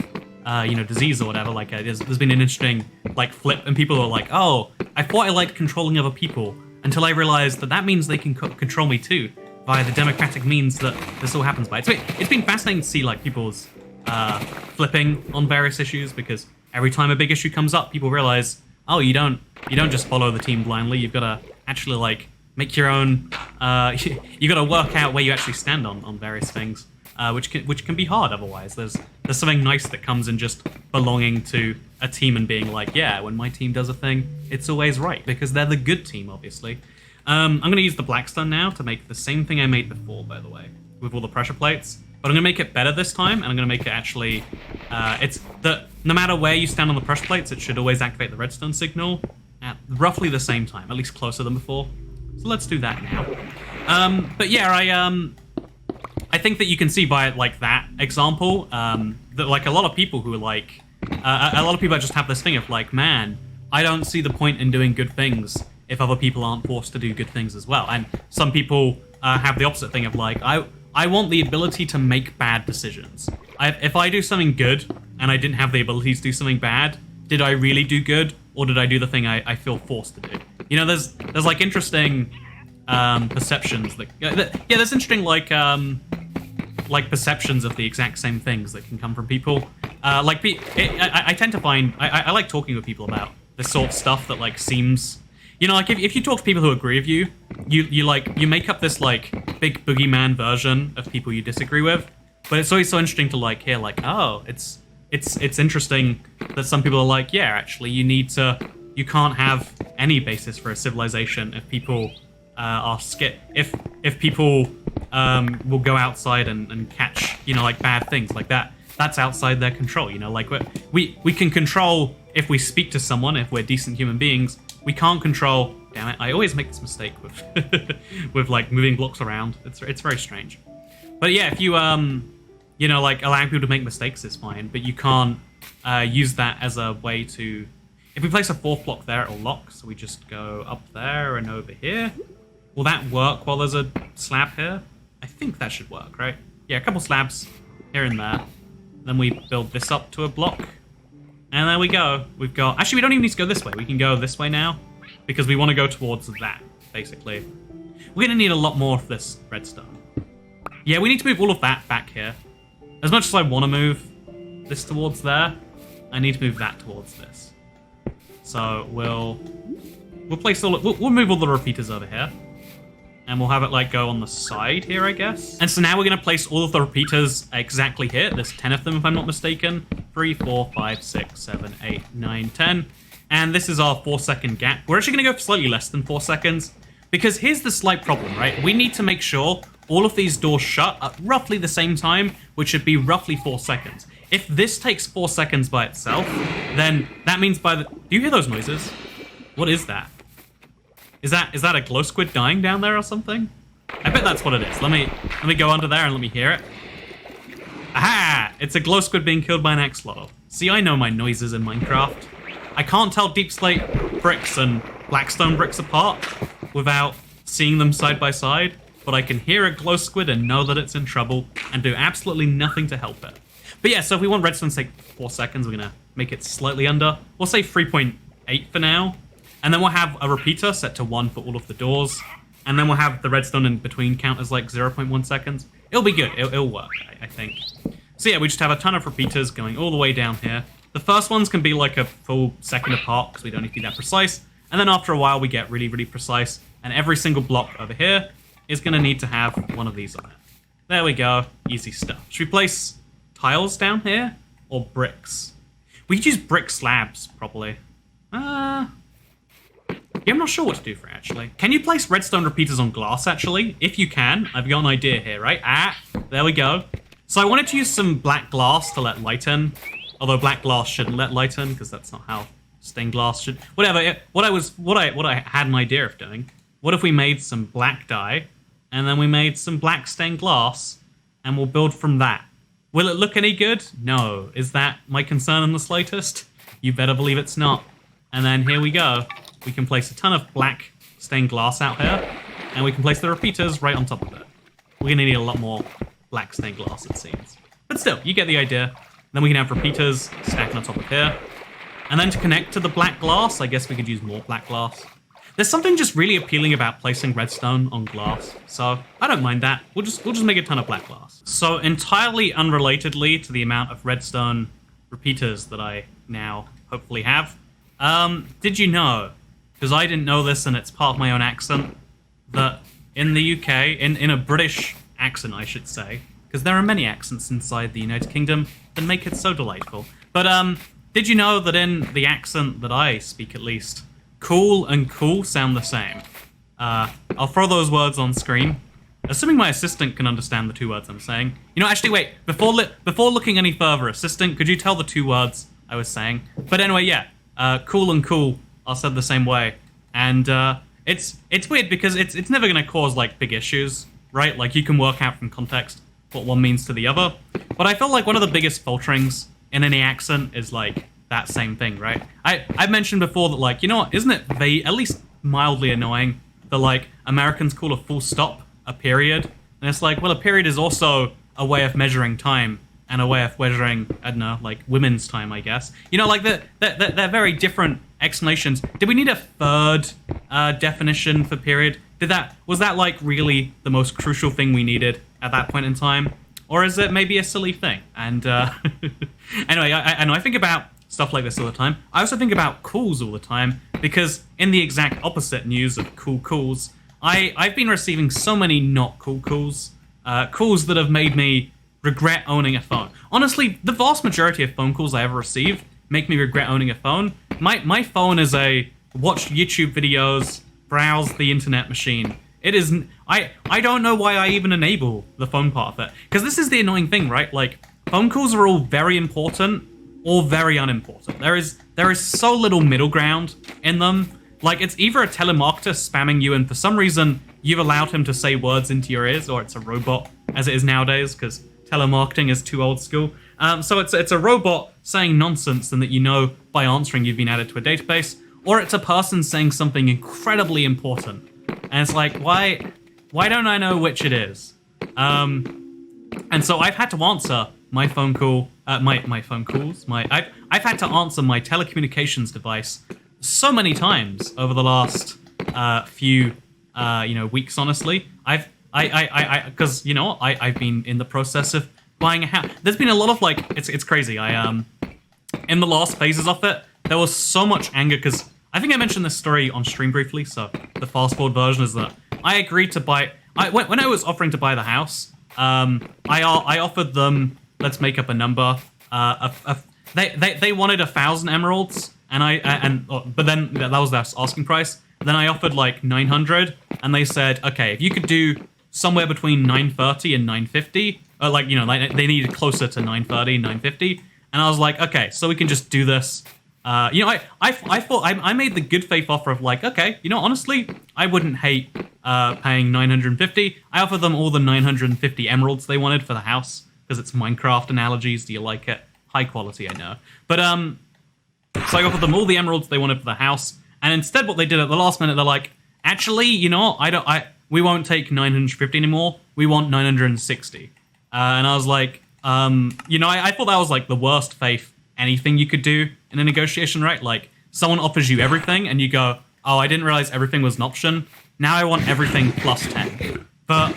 Speaker 1: disease or whatever. Like there's been an interesting like flip and people are like, oh, I thought I liked controlling other people until I realized that means they can control me too via the democratic means that this all happens by. It's been fascinating to see like people's flipping on various issues because every time a big issue comes up, people realize, oh, you don't just follow the team blindly. You've got to actually like make your own. You got to work out where you actually stand on various things, which can be hard otherwise. There's something nice that comes in just belonging to a team and being like, yeah, when my team does a thing, it's always right because they're the good team, obviously. I'm going to use the blackstone now to make the same thing I made before, by the way, with all the pressure plates. But I'm going to make it better this time, and I'm going to make it actually... no matter where you stand on the pressure plates, it should always activate the redstone signal at roughly the same time, at least closer than before. So let's do that now. But yeah, I think that you can see by like that example that like a lot of people who are like... a lot of people just have this thing of like, man, I don't see the point in doing good things if other people aren't forced to do good things as well. And some people have the opposite thing of like, I want the ability to make bad decisions. If I do something good and I didn't have the ability to do something bad, did I really do good or did I do the thing I feel forced to do? There's like interesting perceptions that there's interesting like perceptions of the exact same things that can come from people. I tend to find I like talking with people about this sort of stuff that like seems. Like if you talk to people who agree with you, you make up this like big boogeyman version of people you disagree with. But it's always so interesting to like hear like, oh, it's interesting that some people are like, yeah, actually you can't have any basis for a civilization if people are scared. If people will go outside and catch like bad things like that. That's outside their control. Like we can control if we speak to someone, if we're decent human beings. We can't control. Damn it! I always make this mistake with with like moving blocks around. It's very strange. But yeah, if you like allowing people to make mistakes is fine, but you can't use that as a way to. If we place a fourth block there, it'll lock. So we just go up there and over here. Will that work while there's a slab here? I think that should work, right? Yeah, a couple slabs here and there. Then we build this up to a block. And there we go. We've got... Actually, we don't even need to go this way. We can go this way now. Because we want to go towards that, basically. We're going to need a lot more of this redstone. Yeah, we need to move all of that back here. As much as I want to move this towards there, I need to move that towards this. So we'll place all... We'll move all the repeaters over here. And we'll have it like go on the side here, I guess. And so now we're going to place all of the repeaters exactly here. There's 10 of them, if I'm not mistaken. 3, 4, 5, 6, 7, 8, 9, 10. and this is our 4-second gap. We're actually going to go for slightly less than 4 seconds, because here's the slight problem, right? We need to make sure all of these doors shut at roughly the same time, which should be roughly 4 seconds. If this takes 4 seconds by itself, then that means by the... Do you hear those noises? What is that? Is that a glow squid dying down there or something? I bet that's what it is. Let me go under there and let me hear it. Aha! It's a glow squid being killed by an axolotl. See, I know my noises in Minecraft. I can't tell deep slate bricks and blackstone bricks apart without seeing them side by side, but I can hear a glow squid and know that it's in trouble and do absolutely nothing to help it. But yeah, so if we want redstone to take 4 seconds, we're gonna make it slightly under. We'll say 3.8 for now, and then we'll have a repeater set to 1 for all of the doors, and then we'll have the redstone in between count as like 0.1 seconds. It'll be good, it'll work, I think. So yeah, we just have a ton of repeaters going all the way down here. The first ones can be like a full second apart because we don't need to be that precise. And then after a while, we get really, really precise. And every single block over here is going to need to have one of these on it. There we go. Easy stuff. Should we place tiles down here or bricks? We could use brick slabs, probably. Yeah, I'm not sure what to do for it, actually. Can you place redstone repeaters on glass, actually? If you can, I've got an idea here, right? There we go. So I wanted to use some black glass to let light in. Although black glass shouldn't let light in, because that's not how stained glass should... Whatever, what I had an idea of doing, what if we made some black dye, and then we made some black stained glass, and we'll build from that. Will it look any good? No. Is that my concern in the slightest? You better believe it's not. And then here we go. We can place a ton of black stained glass out here, and we can place the repeaters right on top of it. We're gonna need a lot more black stained glass, it seems. But still, you get the idea. Then we can have repeaters stacking on top of here. And then to connect to the black glass, I guess we could use more black glass. There's something just really appealing about placing redstone on glass, so I don't mind that. We'll just make a ton of black glass. So entirely unrelatedly to the amount of redstone repeaters that I now hopefully have, did you know, because I didn't know this and it's part of my own accent, that in the UK, in a British accent I should say, because there are many accents inside the United Kingdom that make it so delightful. But did you know that in the accent that I speak at least, cool and cool sound the same? I'll throw those words on screen, assuming my assistant can understand the 2 words I'm saying. You know, actually wait, before looking any further, assistant, could you tell the 2 words I was saying? But anyway, yeah, cool and cool are said the same way. And it's weird because it's never gonna cause like big issues, right? Like you can work out from context what one means to the other. But I feel like one of the biggest falterings in any accent is like that same thing, right? I've mentioned before that, like, you know what, isn't it at least mildly annoying that like Americans call a full stop a period? And it's like, well, a period is also a way of measuring time and a way of measuring, I don't know, like women's time, I guess. You know, like they're very different explanations. Did we need a third definition for period? Was that like really the most crucial thing we needed at that point in time? Or is it maybe a silly thing? And anyway, I know I think about stuff like this all the time. I also think about cools all the time, because in the exact opposite news of cool cools, I've been receiving so many not cool cools. Calls that have made me regret owning a phone. Honestly, the vast majority of phone calls I ever receive make me regret owning a phone. My phone is a watch YouTube videos, browse the internet machine. It isn't. I don't know why I even enable the phone part of it. Because this is the annoying thing, right? Like, phone calls are all very important or very unimportant. There is so little middle ground in them. Like, it's either a telemarketer spamming you and for some reason you've allowed him to say words into your ears, or it's a robot, as it is nowadays, because telemarketing is too old school. So it's a robot saying nonsense and that you know by answering you've been added to a database, or it's a person saying something incredibly important. And it's like, why don't I know which it is? And so I've had to answer my phone call, my phone calls, I've had to answer my telecommunications device so many times over the last few weeks. Honestly, because I've been in the process of buying a house. There's been a lot of like, it's crazy. In the last phases of it, there was so much anger because I think I mentioned this story on stream briefly. So the fast forward version is that I agreed to buy. When I was offering to buy the house, I offered them, let's make up a number. They wanted 1,000 emeralds, but then that was their asking price. Then I offered like 900, and they said, okay, if you could do somewhere between 930 and 950, like, you know, like they needed closer to 930, 950, and I was like, okay, so we can just do this. You know, I thought I made the good faith offer of like, okay, you know, honestly, I wouldn't hate paying 950. I offered them all the 950 emeralds they wanted for the house because it's Minecraft analogies. Do you like it? High quality, I know. But so I offered them all the emeralds they wanted for the house, and instead, what they did at the last minute, they're like, actually, you know, we won't take 950 anymore. We want 960. And I was like, you know, I thought that was like the worst faith anything you could do in a negotiation, right? Like, someone offers you everything and you go, oh, I didn't realize everything was an option. Now I want everything plus 10. But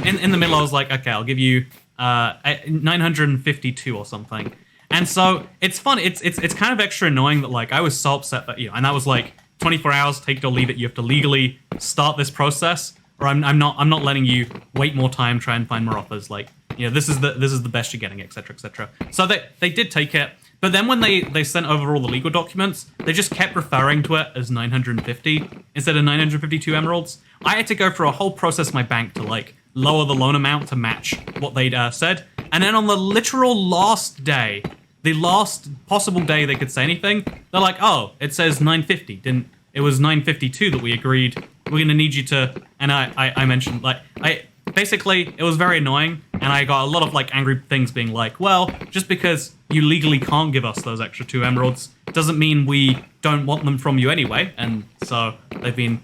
Speaker 1: in the middle, I was like, okay, I'll give you 952 or something. And so it's fun. It's kind of extra annoying that like I was so upset that, you know, and that was like 24 hours, take it or leave it. You have to legally start this process, or I'm not letting you wait more time, try and find more offers. Like, you know, this is the best you're getting, etc., etc. So they did take it. But then when they sent over all the legal documents, they just kept referring to it as 950 instead of 952 emeralds. I had to go through a whole process in my bank to like lower the loan amount to match what they'd said. And then on the literal last day, the last possible day they could say anything, they're like, oh, it says 950. It was 952 that we agreed. We're going to need you to... And I mentioned, like, basically, it was very annoying, and I got a lot of like angry things being like, well, just because you legally can't give us those extra 2 emeralds doesn't mean we don't want them from you anyway. And so they've been...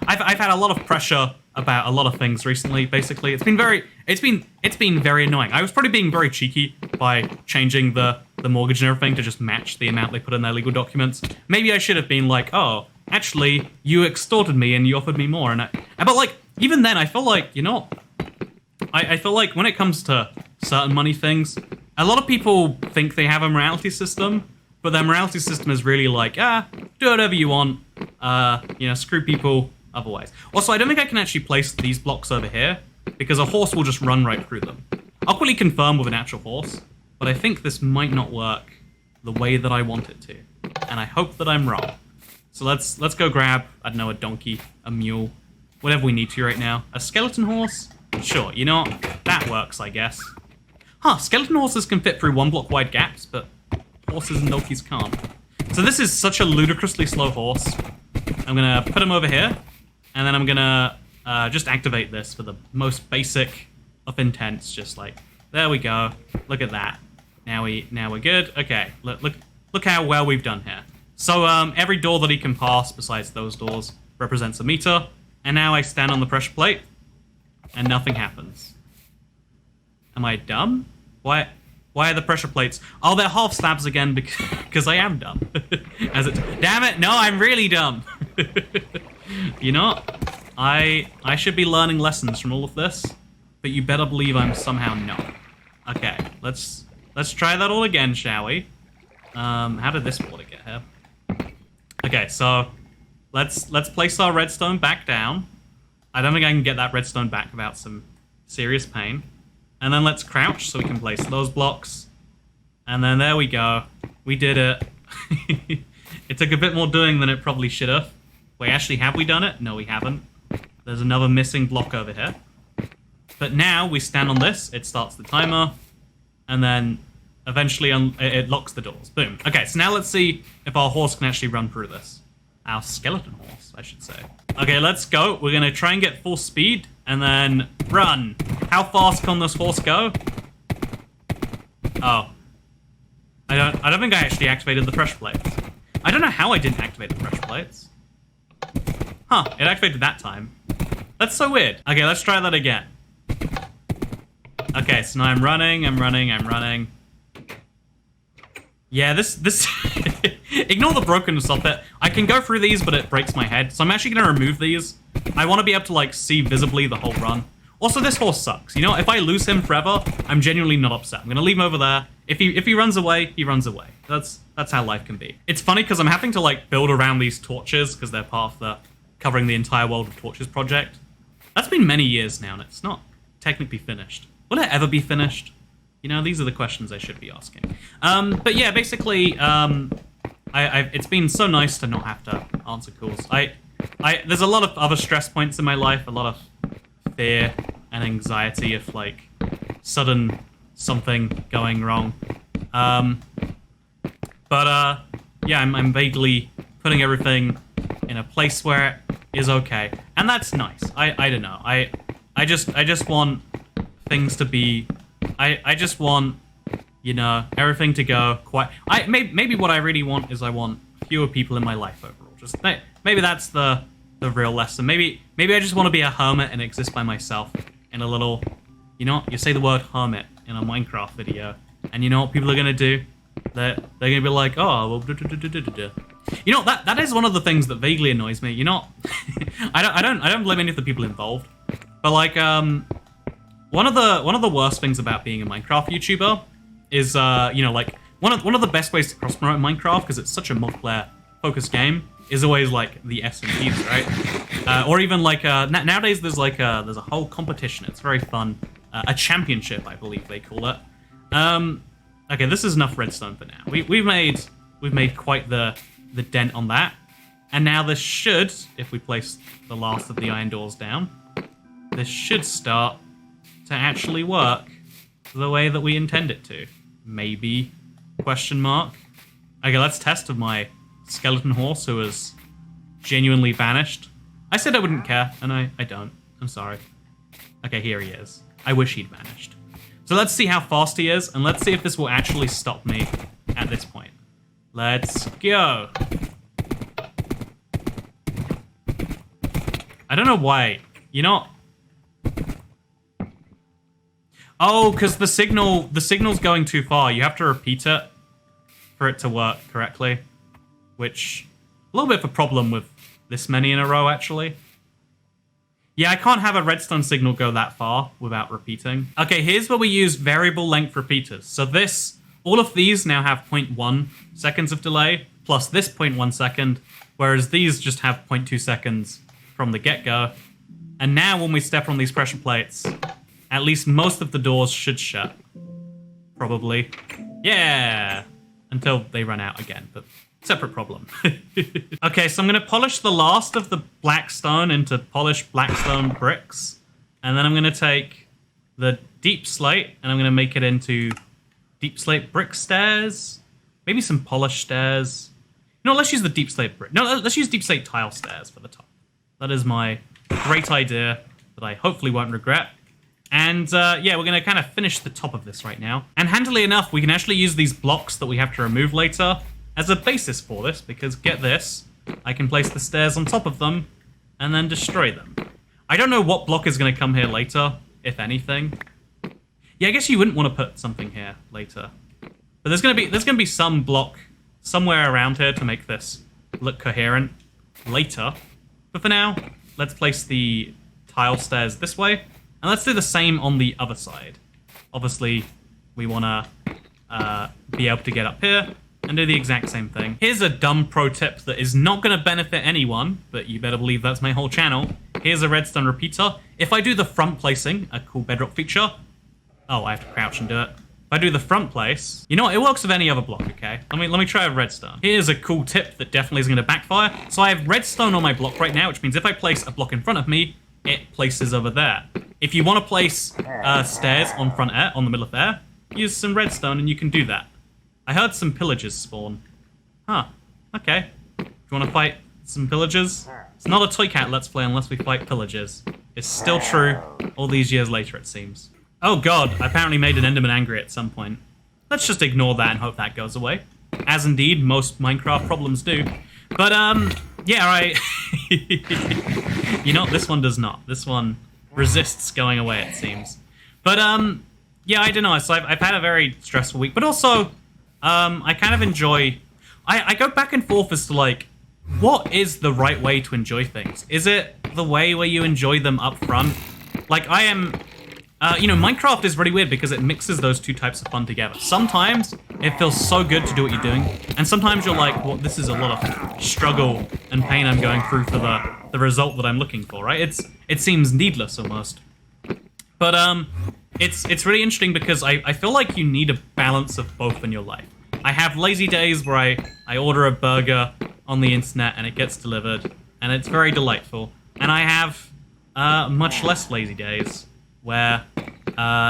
Speaker 1: I've had a lot of pressure about a lot of things recently, basically. It's been very annoying. I was probably being very cheeky by changing the mortgage and everything to just match the amount they put in their legal documents. Maybe I should have been like, oh, actually, you extorted me and you offered me more. But like, even then, I feel like, you know, I feel like when it comes to certain money things, a lot of people think they have a morality system, but their morality system is really like, do whatever you want, you know, screw people otherwise. Also, I don't think I can actually place these blocks over here, because a horse will just run right through them. I'll quickly confirm with an actual horse, but I think this might not work the way that I want it to, and I hope that I'm wrong. So let's go grab, I don't know, a donkey, a mule, whatever we need to right now. A skeleton horse? Sure, you know what? That works, I guess. Huh, skeleton horses can fit through 1 block wide gaps, but horses and donkeys can't. So this is such a ludicrously slow horse. I'm gonna put him over here, and then I'm gonna just activate this for the most basic of intents. Just like, there we go. Look at that. Now we're good. Okay, look how well we've done here. So every door that he can pass, besides those doors, represents a meter. And now I stand on the pressure plate, and nothing happens. Am I dumb? Why are the pressure plates? Oh, they're half slabs again because I am dumb. Damn it! No, I'm really dumb. You know, I should be learning lessons from all of this, but you better believe I'm somehow not. Okay, let's try that all again, shall we? How did this water get here? Okay, so let's place our redstone back down. I don't think I can get that redstone back without some serious pain. And then let's crouch so we can place those blocks. And then there we go. We did it. It took a bit more doing than it probably should have. Wait, actually, have we done it? No, we haven't. There's another missing block over here. But now we stand on this. It starts the timer. And then eventually it locks the doors. Boom. Okay, so now let's see if our horse can actually run through this. Our skeleton horse, I should say. Okay, let's go. We're going to try and get full speed and then run. How fast can this horse go? Oh. I don't think I actually activated the pressure plates. I don't know how I didn't activate the pressure plates. Huh, it activated that time. That's so weird. Okay, let's try that again. Okay, so now I'm running. Yeah, this ignore the brokenness of it. I can go through these, but it breaks my head. So I'm actually going to remove these. I want to be able to, like, see visibly the whole run. Also, this horse sucks. You know, if I lose him forever, I'm genuinely not upset. I'm going to leave him over there. If he runs away, he runs away. That's how life can be. It's funny because I'm having to, like, build around these torches because they're part of the covering the entire world of torches project. That's been many years now, and it's not technically finished. Will it ever be finished? You know, these are the questions I should be asking. But yeah, basically, It's been so nice to not have to answer calls. There's a lot of other stress points in my life, a lot of fear and anxiety of like sudden something going wrong. Yeah, I'm vaguely putting everything in a place where it is okay, and that's nice. I don't know. I just want things to be. I just want, you know, everything to go quite. Maybe what I really want is I want fewer people in my life overall. Just maybe that's the real lesson. Maybe I just want to be a hermit and exist by myself in a little. You know, you say the word hermit in a Minecraft video, and you know what people are gonna do? They're gonna be like, oh, well, you know, that is one of the things that vaguely annoys me. You know, I don't blame any of the people involved, but like one of the worst things about being a Minecraft YouTuber is you know, like one of the best ways to cross promote Minecraft, because it's such a multiplayer focused game, is always like the SMPs, right? Or even like nowadays there's a whole competition. It's very fun. A championship, I believe they call it. Okay, this is enough redstone for now. We've made quite the dent on that, and now this should, if we place the last of the iron doors down, this should start to actually work the way that we intend it to. Maybe? Question mark. Okay, let's test with my skeleton horse who has genuinely vanished. I said I wouldn't care, and I don't. I'm sorry. Okay, here he is. I wish he'd vanished. So let's see how fast he is, and let's see if this will actually stop me at this point. Let's go. I don't know why. You know... Oh, because the signal's going too far. You have to repeat it for it to work correctly. Which, a little bit of a problem with this many in a row, actually. Yeah, I can't have a redstone signal go that far without repeating. Okay, here's where we use variable length repeaters. So all of these now have 0.1 seconds of delay, plus this 0.1 second, whereas these just have 0.2 seconds from the get-go. And now when we step on these pressure plates, at least most of the doors should shut. Probably. Yeah! Until they run out again, but separate problem. Okay, so I'm going to polish the last of the black stone into polished blackstone bricks. And then I'm going to take the deep slate and I'm going to make it into deep slate brick stairs. Maybe some polished stairs. No, let's use the deep slate brick. No, let's use deep slate tile stairs for the top. That is my great idea that I hopefully won't regret. And yeah, we're going to kind of finish the top of this right now. And handily enough, we can actually use these blocks that we have to remove later as a basis for this, because get this, I can place the stairs on top of them and then destroy them. I don't know what block is going to come here later, if anything. Yeah, I guess you wouldn't want to put something here later. But there's going to be some block somewhere around here to make this look coherent later. But for now, let's place the tile stairs this way, and let's do the same on the other side. Obviously, we want to be able to get up here and do the exact same thing. Here's a dumb pro tip that is not going to benefit anyone, but you better believe that's my whole channel. Here's a redstone repeater. If I do the front placing, a cool Bedrock feature... Oh, I have to crouch and do it. If I do the front place... You know what? It works with any other block, okay? Let me try a redstone. Here's a cool tip that definitely is going to backfire. So I have redstone on my block right now, which means if I place a block in front of me, it places over there. If you want to place stairs on the middle of there, use some redstone and you can do that. I heard some pillagers spawn. Huh. Okay. Do you want to fight some pillagers? It's not a Toycat Let's Play unless we fight pillagers. It's still true all these years later, it seems. Oh god, I apparently made an Enderman angry at some point. Let's just ignore that and hope that goes away. As indeed most Minecraft problems do. But, yeah, you know, this one does not. This one resists going away, it seems. But, yeah, I don't know. So I've had a very stressful week. But also... I kind of enjoy... I go back and forth as to, like, what is the right way to enjoy things? Is it the way where you enjoy them up front? Like, I am... you know, Minecraft is really weird because it mixes those two types of fun together. Sometimes it feels so good to do what you're doing, and sometimes you're like, well, this is a lot of struggle and pain I'm going through for the result that I'm looking for, right? It seems needless almost. But, it's really interesting because I feel like you need a balance of both in your life. I have lazy days where I order a burger on the internet and it gets delivered, and it's very delightful. And I have much less lazy days where,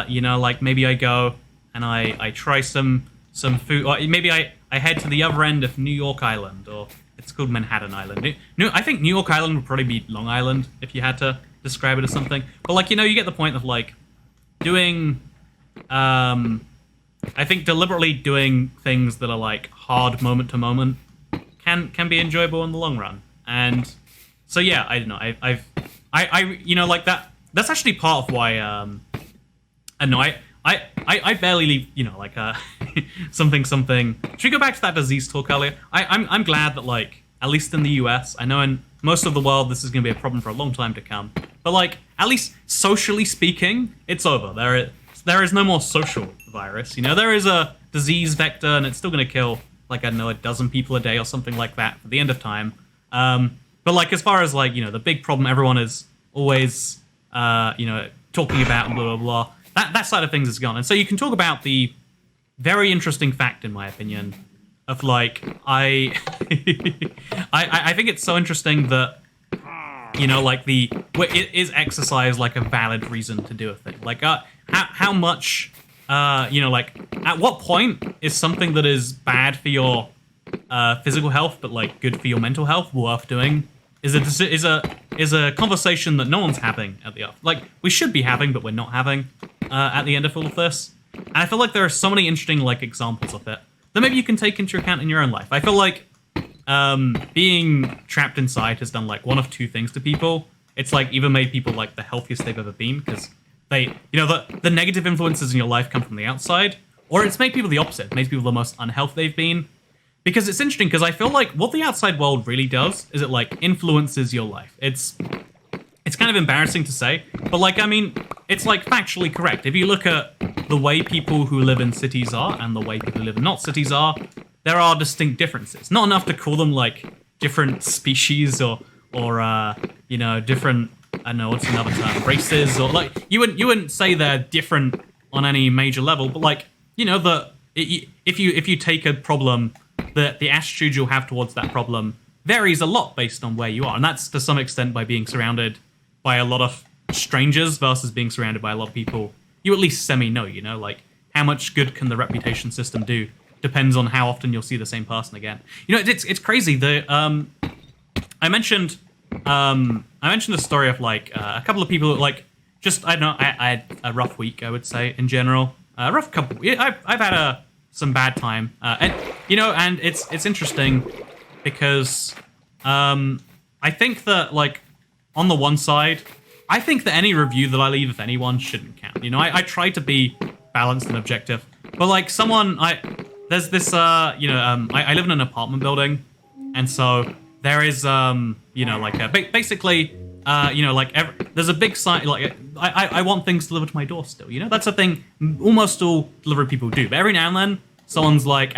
Speaker 1: you know, like maybe I go and I try some food, or maybe I head to the other end of New York Island, or it's called Manhattan Island. I think New York Island would probably be Long Island if you had to describe it as something. But like, you know, you get the point of like doing, I think deliberately doing things that are like hard moment to moment can be enjoyable in the long run. And so yeah, I don't know. I you know, like that's actually part of why I know I barely leave, you know, like something. Should we go back to that disease talk earlier? I'm glad that, like, at least in the US, I know in most of the world this is going to be a problem for a long time to come, but like at least socially speaking, it's over. There is no more social virus. You know, there is a disease vector, and it's still going to kill, like, I don't know, a dozen people a day or something like that for the end of time. But like, as far as like, you know, the big problem everyone is always, you know, talking about and blah blah blah. That side of things is gone. And so you can talk about the very interesting fact, in my opinion, of like, I think it's so interesting that, you know, like is exercise like a valid reason to do a thing? Like, how much, you know, like, at what point is something that is bad for your physical health but like good for your mental health worth doing? Is a conversation that no one's having at the like we should be having, but we're not having at the end of all of this. And I feel like there are so many interesting like examples of it that maybe you can take into account in your own life. I feel like being trapped inside has done like one of two things to people. It's like either made people like the healthiest they've ever been because they, you know, the negative influences in your life come from the outside, or it's made people the opposite. It makes people the most unhealthy they've been. Because it's interesting, because I feel like what the outside world really does is it, like, influences your life. It's kind of embarrassing to say, but, like, I mean, it's, like, factually correct. If you look at the way people who live in cities are and the way people who live in not cities are, there are distinct differences. Not enough to call them, like, different species or you know, different, I don't know, what's another term, races, or, like, you wouldn't say they're different on any major level, but, like, you know, if you take a problem, the attitude you'll have towards that problem varies a lot based on where you are. And that's to some extent by being surrounded by a lot of strangers versus being surrounded by a lot of people you at least semi-know, you know? Like, how much good can the reputation system do depends on how often you'll see the same person again. You know, it's crazy. I mentioned a story of, like, a couple of people that, like, just, I don't know, I had a rough week, I would say, in general. A rough couple. I've had some bad time, and you know, and it's interesting because I think that, like, on the one side, I think that any review that I leave of anyone shouldn't count. You know, I try to be balanced and objective, but like there's this you know, I live in an apartment building, and so there is you know, like basically you know, like there's a big sign, like I want things delivered to my door still, you know? That's a thing almost all delivery people do. But every now and then, someone's like,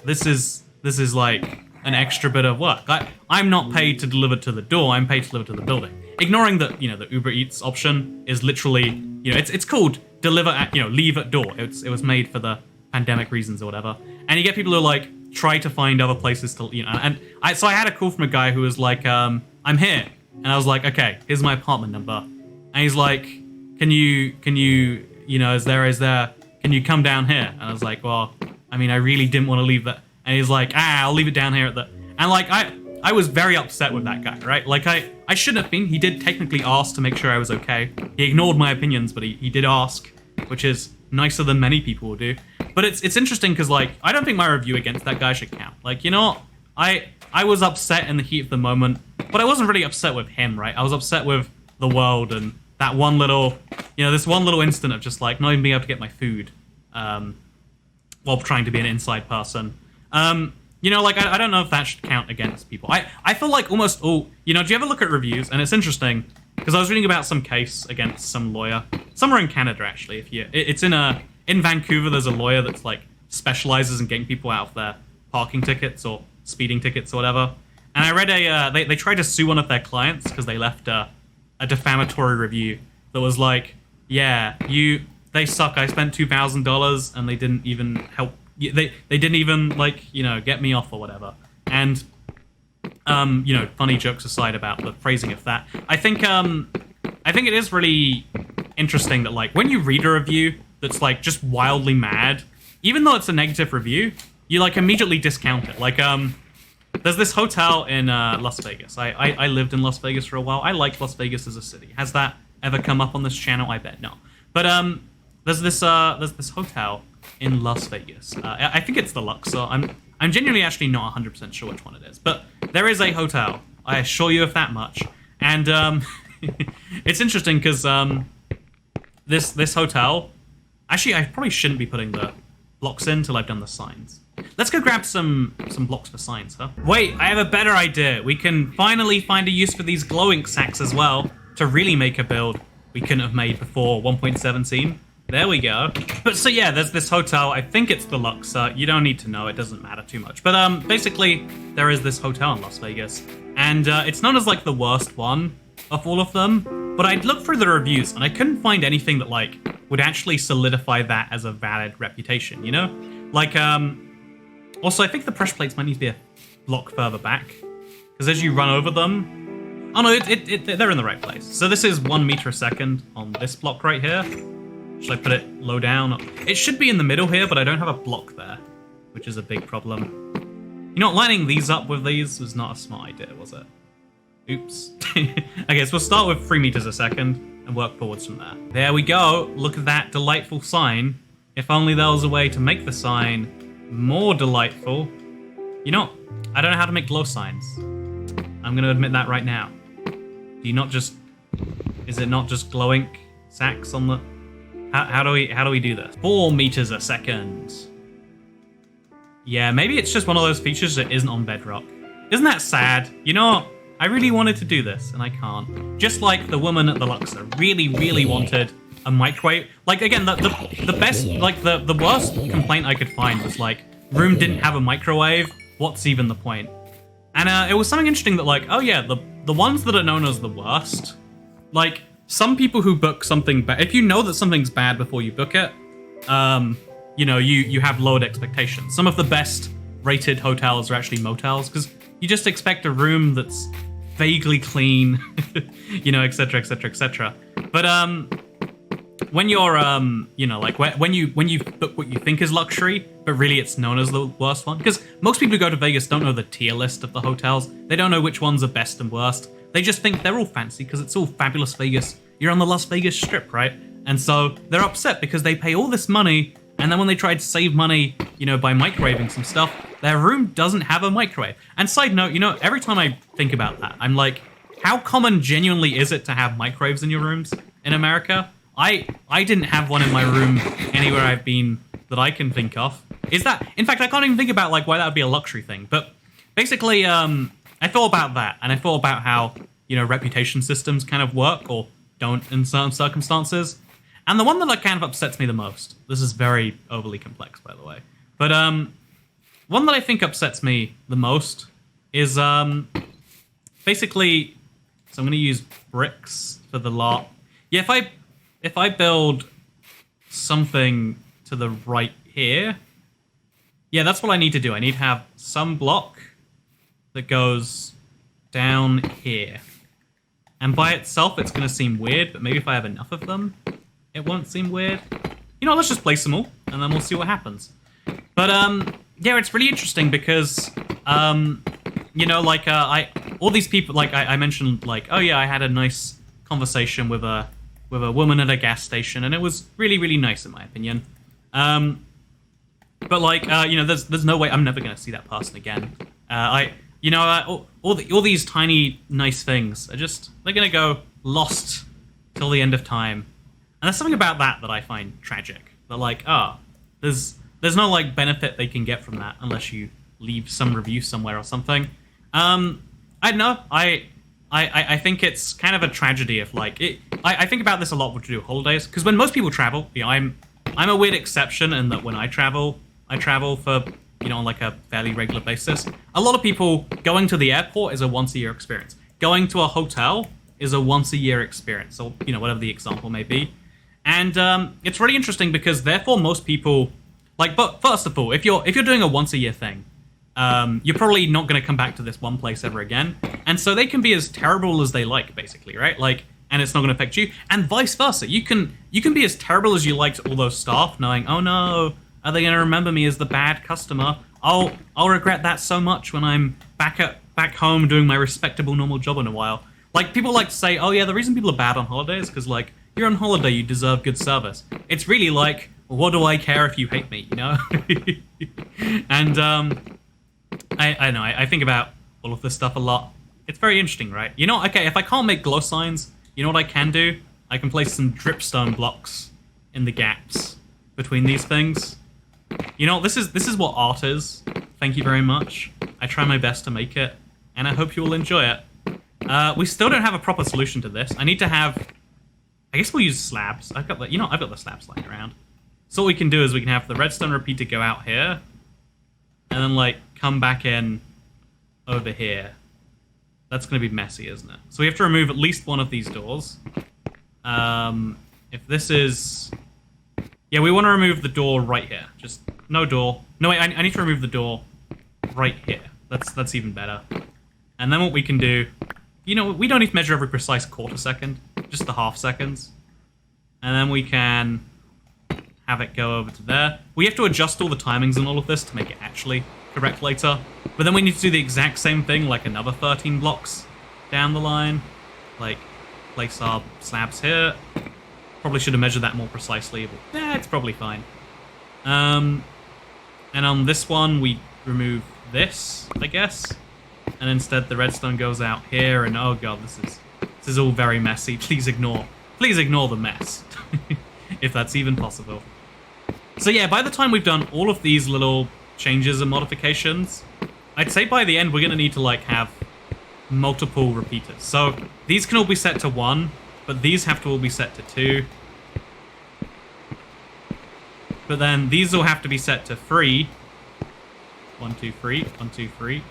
Speaker 1: this is like an extra bit of work. I'm not paid to deliver to the door, I'm paid to deliver to the building. Ignoring that, you know, the Uber Eats option is literally, you know, it's called deliver at, you know, leave at door. It was made for the pandemic reasons or whatever. And you get people who like try to find other places to, you know, and so I had a call from a guy who was like, I'm here. And I was like, okay, here's my apartment number. And he's like, can you, you know, is there, can you come down here? And I was like, well, I mean, I really didn't want to leave that. And he's like, I'll leave it down here at the, and like, I was very upset with that guy, right? Like, I shouldn't have been. He did technically ask to make sure I was okay. He ignored my opinions, but he did ask, which is nicer than many people will do. But it's interesting because, like, I don't think my review against that guy should count. Like, you know, I was upset in the heat of the moment, but I wasn't really upset with him, right? I was upset with the world and that one little, you know, this one little instant of just, like, not even being able to get my food while trying to be an inside person. You know, like, I don't know if that should count against people. I feel like almost all, you know, do you ever look at reviews? And it's interesting, because I was reading about some case against some lawyer, somewhere in Canada, actually. It's in Vancouver, there's a lawyer that's, like, specializes in getting people out of their parking tickets or speeding tickets or whatever. And I read they tried to sue one of their clients because they left a defamatory review that was like, yeah, they suck. I spent $2,000 and they didn't even help they didn't even like get me off or whatever. And funny jokes aside about the phrasing of that, I think it is really interesting that like when you read a review that's like just wildly mad, even though it's a negative review, you like immediately discount it. Like there's this hotel in Las Vegas. I lived in Las Vegas for a while. I like Las Vegas as a city. Has that ever come up on this channel? I bet no. But there's this hotel in Las Vegas. I think it's the Luxor. I'm genuinely actually not 100% sure which one it is. But there is a hotel. I assure you of that much. And it's interesting because this hotel. Actually, I probably shouldn't be putting the blocks in till I've done the signs. Let's go grab some blocks for signs, huh? Wait, I have a better idea. We can finally find a use for these glow ink sacks as well to really make a build we couldn't have made before 1.17. There we go. But so yeah, there's this hotel. I think it's the Luxor. You don't need to know. It doesn't matter too much. But basically, there is this hotel in Las Vegas. And it's known as like the worst one of all of them. But I'd looked through the reviews and I couldn't find anything that like would actually solidify that as a valid reputation, you know? Like, also I think the pressure plates might need to be a block further back. Because as you run over them, oh no, they're in the right place. So this is 1 meter a second on this block right here. Should I put it low down? It should be in the middle here, but I don't have a block there, which is a big problem. You know, lining these up with these was not a smart idea, was it? Oops. Okay, so we'll start with 3 meters a second and work forwards from there. There we go. Look at that delightful sign. If only there was a way to make the sign more delightful. You know, I don't know how to make glow signs. I'm going to admit that right now. Do you not just... Is it not just glow ink sacks on the... How do we do this? 4 meters a second. Yeah, maybe it's just one of those features that isn't on Bedrock. Isn't that sad? You know what? I really wanted to do this, and I can't. Just like the woman at the Luxor really, really wanted a microwave. Like, again, the best, like, the worst complaint I could find was, like, room didn't have a microwave. What's even the point? And it was something interesting that, like, oh yeah, the ones that are known as the worst, like, some people who book something bad, if you know that something's bad before you book it, you know, you have lowered expectations. Some of the best rated hotels are actually motels, because you just expect a room that's vaguely clean, you know, etc., etc., etc. But when you're you know, like when you book what you think is luxury, but really it's known as the worst one, because most people who go to Vegas don't know the tier list of the hotels. They don't know which ones are best and worst. They just think they're all fancy because it's all fabulous Vegas. You're on the Las Vegas Strip, right? And so they're upset because they pay all this money, and then when they try to save money, you know, by microwaving some stuff, their room doesn't have a microwave. And side note, you know, every time I think about that, I'm like, how common genuinely is it to have microwaves in your rooms in America? I didn't have one in my room anywhere I've been that I can think of. Is that, in fact, I can't even think about like why that would be a luxury thing. But basically, I thought about that, and I thought about how, you know, reputation systems kind of work or don't in certain circumstances. And the one that like kind of upsets me the most, this is very overly complex, by the way, but one that I think upsets me the most is basically, so I'm going to use bricks for the lot. Yeah, if I build something to the right here, yeah, that's what I need to do. I need to have some block that goes down here. And by itself, it's going to seem weird, but maybe if I have enough of them, it won't seem weird. You know, let's just place them all, and then we'll see what happens. But, yeah, it's really interesting because, you know, like, all these people, like, I mentioned, like, oh yeah, I had a nice conversation with a woman at a gas station, and it was really, really nice in my opinion. But like, you know, there's no way I'm never going to see that person again. You know, all these tiny, nice things are just, they're going to go lost till the end of time. And there's something about that I find tragic. That like, there's no like benefit they can get from that unless you leave some review somewhere or something. I don't know. I think it's kind of a tragedy if like I think about this a lot with to do holidays, because when most people travel, you know, I'm a weird exception in that when I travel for, you know, on like a fairly regular basis. A lot of people going to the airport is a once-a-year experience. Going to a hotel is a once-a-year experience, or, you know, whatever the example may be. And it's really interesting because therefore most people Like, but first of all, if you're doing a once a year thing, you're probably not going to come back to this one place ever again. And so they can be as terrible as they like, basically, right? Like, and it's not going to affect you. And vice versa. You can be as terrible as you like to all those staff, knowing, oh no, are they going to remember me as the bad customer? I'll regret that so much when I'm back home doing my respectable normal job in a while. Like, people like to say, oh yeah, the reason people are bad on holiday is because, like, you're on holiday, you deserve good service. It's really like, well, what do I care if you hate me, you know? And I know, I think about all of this stuff a lot. It's very interesting, right? You know, okay, if I can't make glow signs, you know what I can do? I can place some dripstone blocks in the gaps between these things. You know, this is what art is. Thank you very much. I try my best to make it, and I hope you will enjoy it. We still don't have a proper solution to this. I need to have... I guess we'll use slabs. I've got the slabs lying around. So what we can do is we can have the redstone repeater go out here, and then, like, come back in over here. That's going to be messy, isn't it? So we have to remove at least one of these doors. If this is... Yeah, we want to remove the door right here. Just no door. No, wait, I need to remove the door right here. That's even better. And then what we can do... You know, we don't need to measure every precise quarter second. Just the half seconds. And then we can have it go over to there. We have to adjust all the timings and all of this to make it actually correct later. But then we need to do the exact same thing, like another 13 blocks down the line. Like, place our slabs here. Probably should have measured that more precisely, but yeah, it's probably fine. And on this one, we remove this, I guess. And instead the redstone goes out here, and oh god, this is all very messy. Please ignore the mess. If that's even possible. So yeah, by the time we've done all of these little changes and modifications, I'd say by the end we're gonna need to like have multiple repeaters. So these can all be set to 1, but these have to all be set to 2. But then these all have to be set to 3. 1, 2, 3, 1, 2, 3.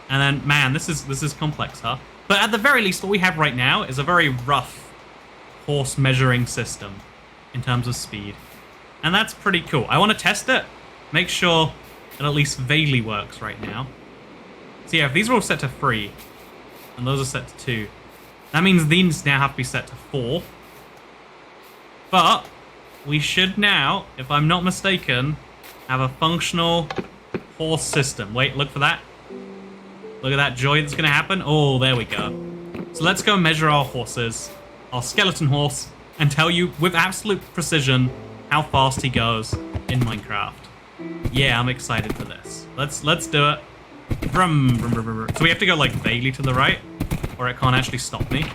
Speaker 1: And then, man, this is complex, huh? But at the very least, what we have right now is a very rough horse measuring system in terms of speed. And that's pretty cool. I want to test it, make sure it at least vaguely works right now. So yeah, if these are all set to 3, and those are set to 2, that means these now have to be set to 4. But we should now, if I'm not mistaken, have a functional horse system. Wait, look for that. Look at that joy that's going to happen. Oh, there we go. So let's go measure our horses, our skeleton horse, and tell you with absolute precision how fast he goes in Minecraft. Yeah, I'm excited for this. Let's do it. Brum, brum, brum, brum. So we have to go like vaguely to the right, or it can't actually stop me.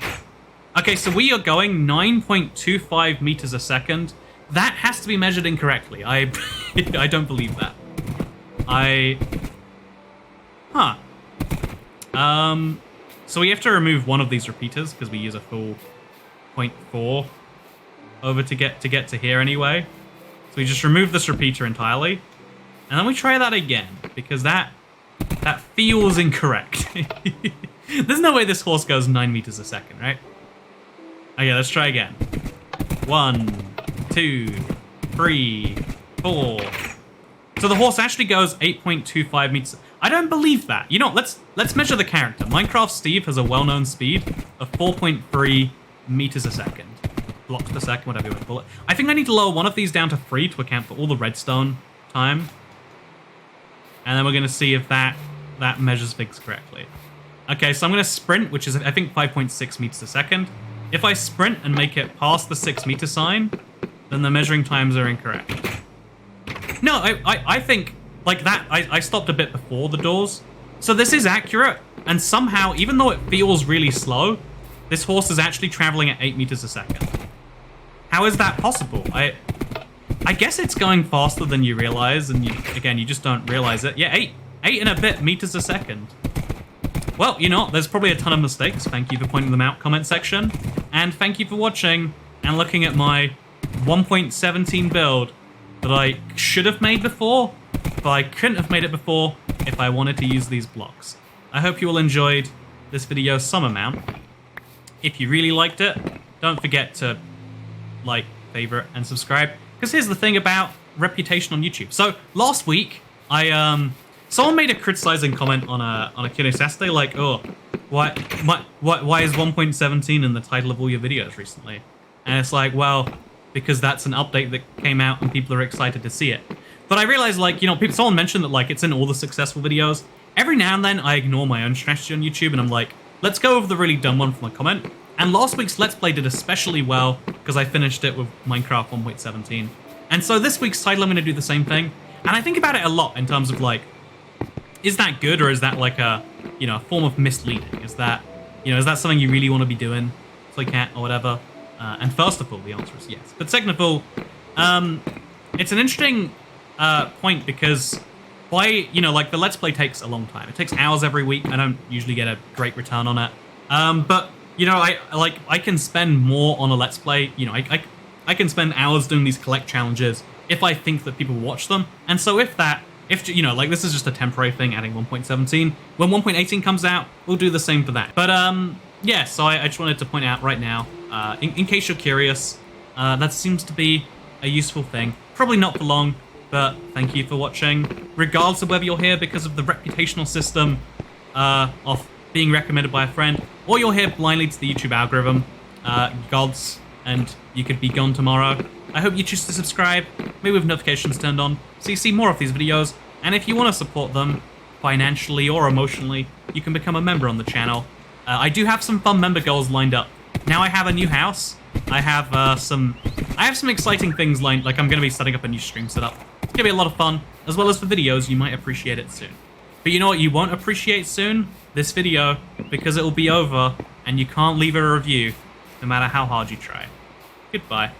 Speaker 1: Okay, so we are going 9.25 meters a second. That has to be measured incorrectly. I don't believe that. Huh. So we have to remove one of these repeaters because we use a full 0.4 over to get to here anyway. So we just remove this repeater entirely, and then we try that again because that feels incorrect. There's no way this horse goes 9 meters a second, right? Okay, let's try again. 1, 2, 3, 4. So the horse actually goes 8.25 meters. I don't believe that. You know, let's measure the character. Minecraft Steve has a well-known speed of 4.3 meters a second. Blocks per second, whatever you want to call it. I think I need to lower one of these down to 3 to account for all the redstone time. And then we're going to see if that measures things correctly. Okay, so I'm going to sprint, which is, I think, 5.6 meters a second. If I sprint and make it past the 6 meter sign, then the measuring times are incorrect. No, I think... Like that, I stopped a bit before the doors. So this is accurate, and somehow, even though it feels really slow, this horse is actually traveling at 8 meters a second. How is that possible? I guess it's going faster than you realize, and you just don't realize it. Yeah, 8 and a bit meters a second. Well, you know, there's probably a ton of mistakes. Thank you for pointing them out, comment section. And thank you for watching and looking at my 1.17 build that I should have made before, but I couldn't have made it before if I wanted to use these blocks. I hope you all enjoyed this video some amount. If you really liked it, don't forget to like, favorite, and subscribe. Because here's the thing about reputation on YouTube. So last week, someone made a criticizing comment on a Q&A Saturday, like, oh, why is 1.17 in the title of all your videos recently? And it's like, well, because that's an update that came out and people are excited to see it. But I realized, like, you know, someone mentioned that, like, it's in all the successful videos. Every now and then I ignore my own strategy on YouTube and I'm like, let's go over the really dumb one from a comment. And last week's Let's Play did especially well because I finished it with Minecraft 1.17. And so this week's title, I'm going to do the same thing. And I think about it a lot in terms of, like, is that good or is that like a, you know, a form of misleading? Is that, you know, is that something you really want to be doing, Toycat or whatever? And first of all, the answer is yes. But second of all, it's an interesting point because you know, like the Let's Play takes a long time. It takes hours every week. I don't usually get a great return on it. But, you know, I can spend more on a Let's Play. You know, I can spend hours doing these collect challenges if I think that people watch them. And so if you know, like this is just a temporary thing, adding 1.17. When 1.18 comes out, we'll do the same for that. But yeah, so I just wanted to point out right now, in case you're curious, that seems to be a useful thing. Probably not for long, but thank you for watching. Regardless of whether you're here because of the reputational system of being recommended by a friend, or you're here blindly to the YouTube algorithm, gods, and you could be gone tomorrow. I hope you choose to subscribe, maybe with notifications turned on, so you see more of these videos, and if you want to support them financially or emotionally, you can become a member on the channel. I do have some fun member goals lined up. Now I have a new house. I have some exciting things lined, like I'm going to be setting up a new stream setup. It's going to be a lot of fun, as well as for videos, you might appreciate it soon. But you know what you won't appreciate soon? This video, because it will be over, and you can't leave a review, no matter how hard you try. Goodbye.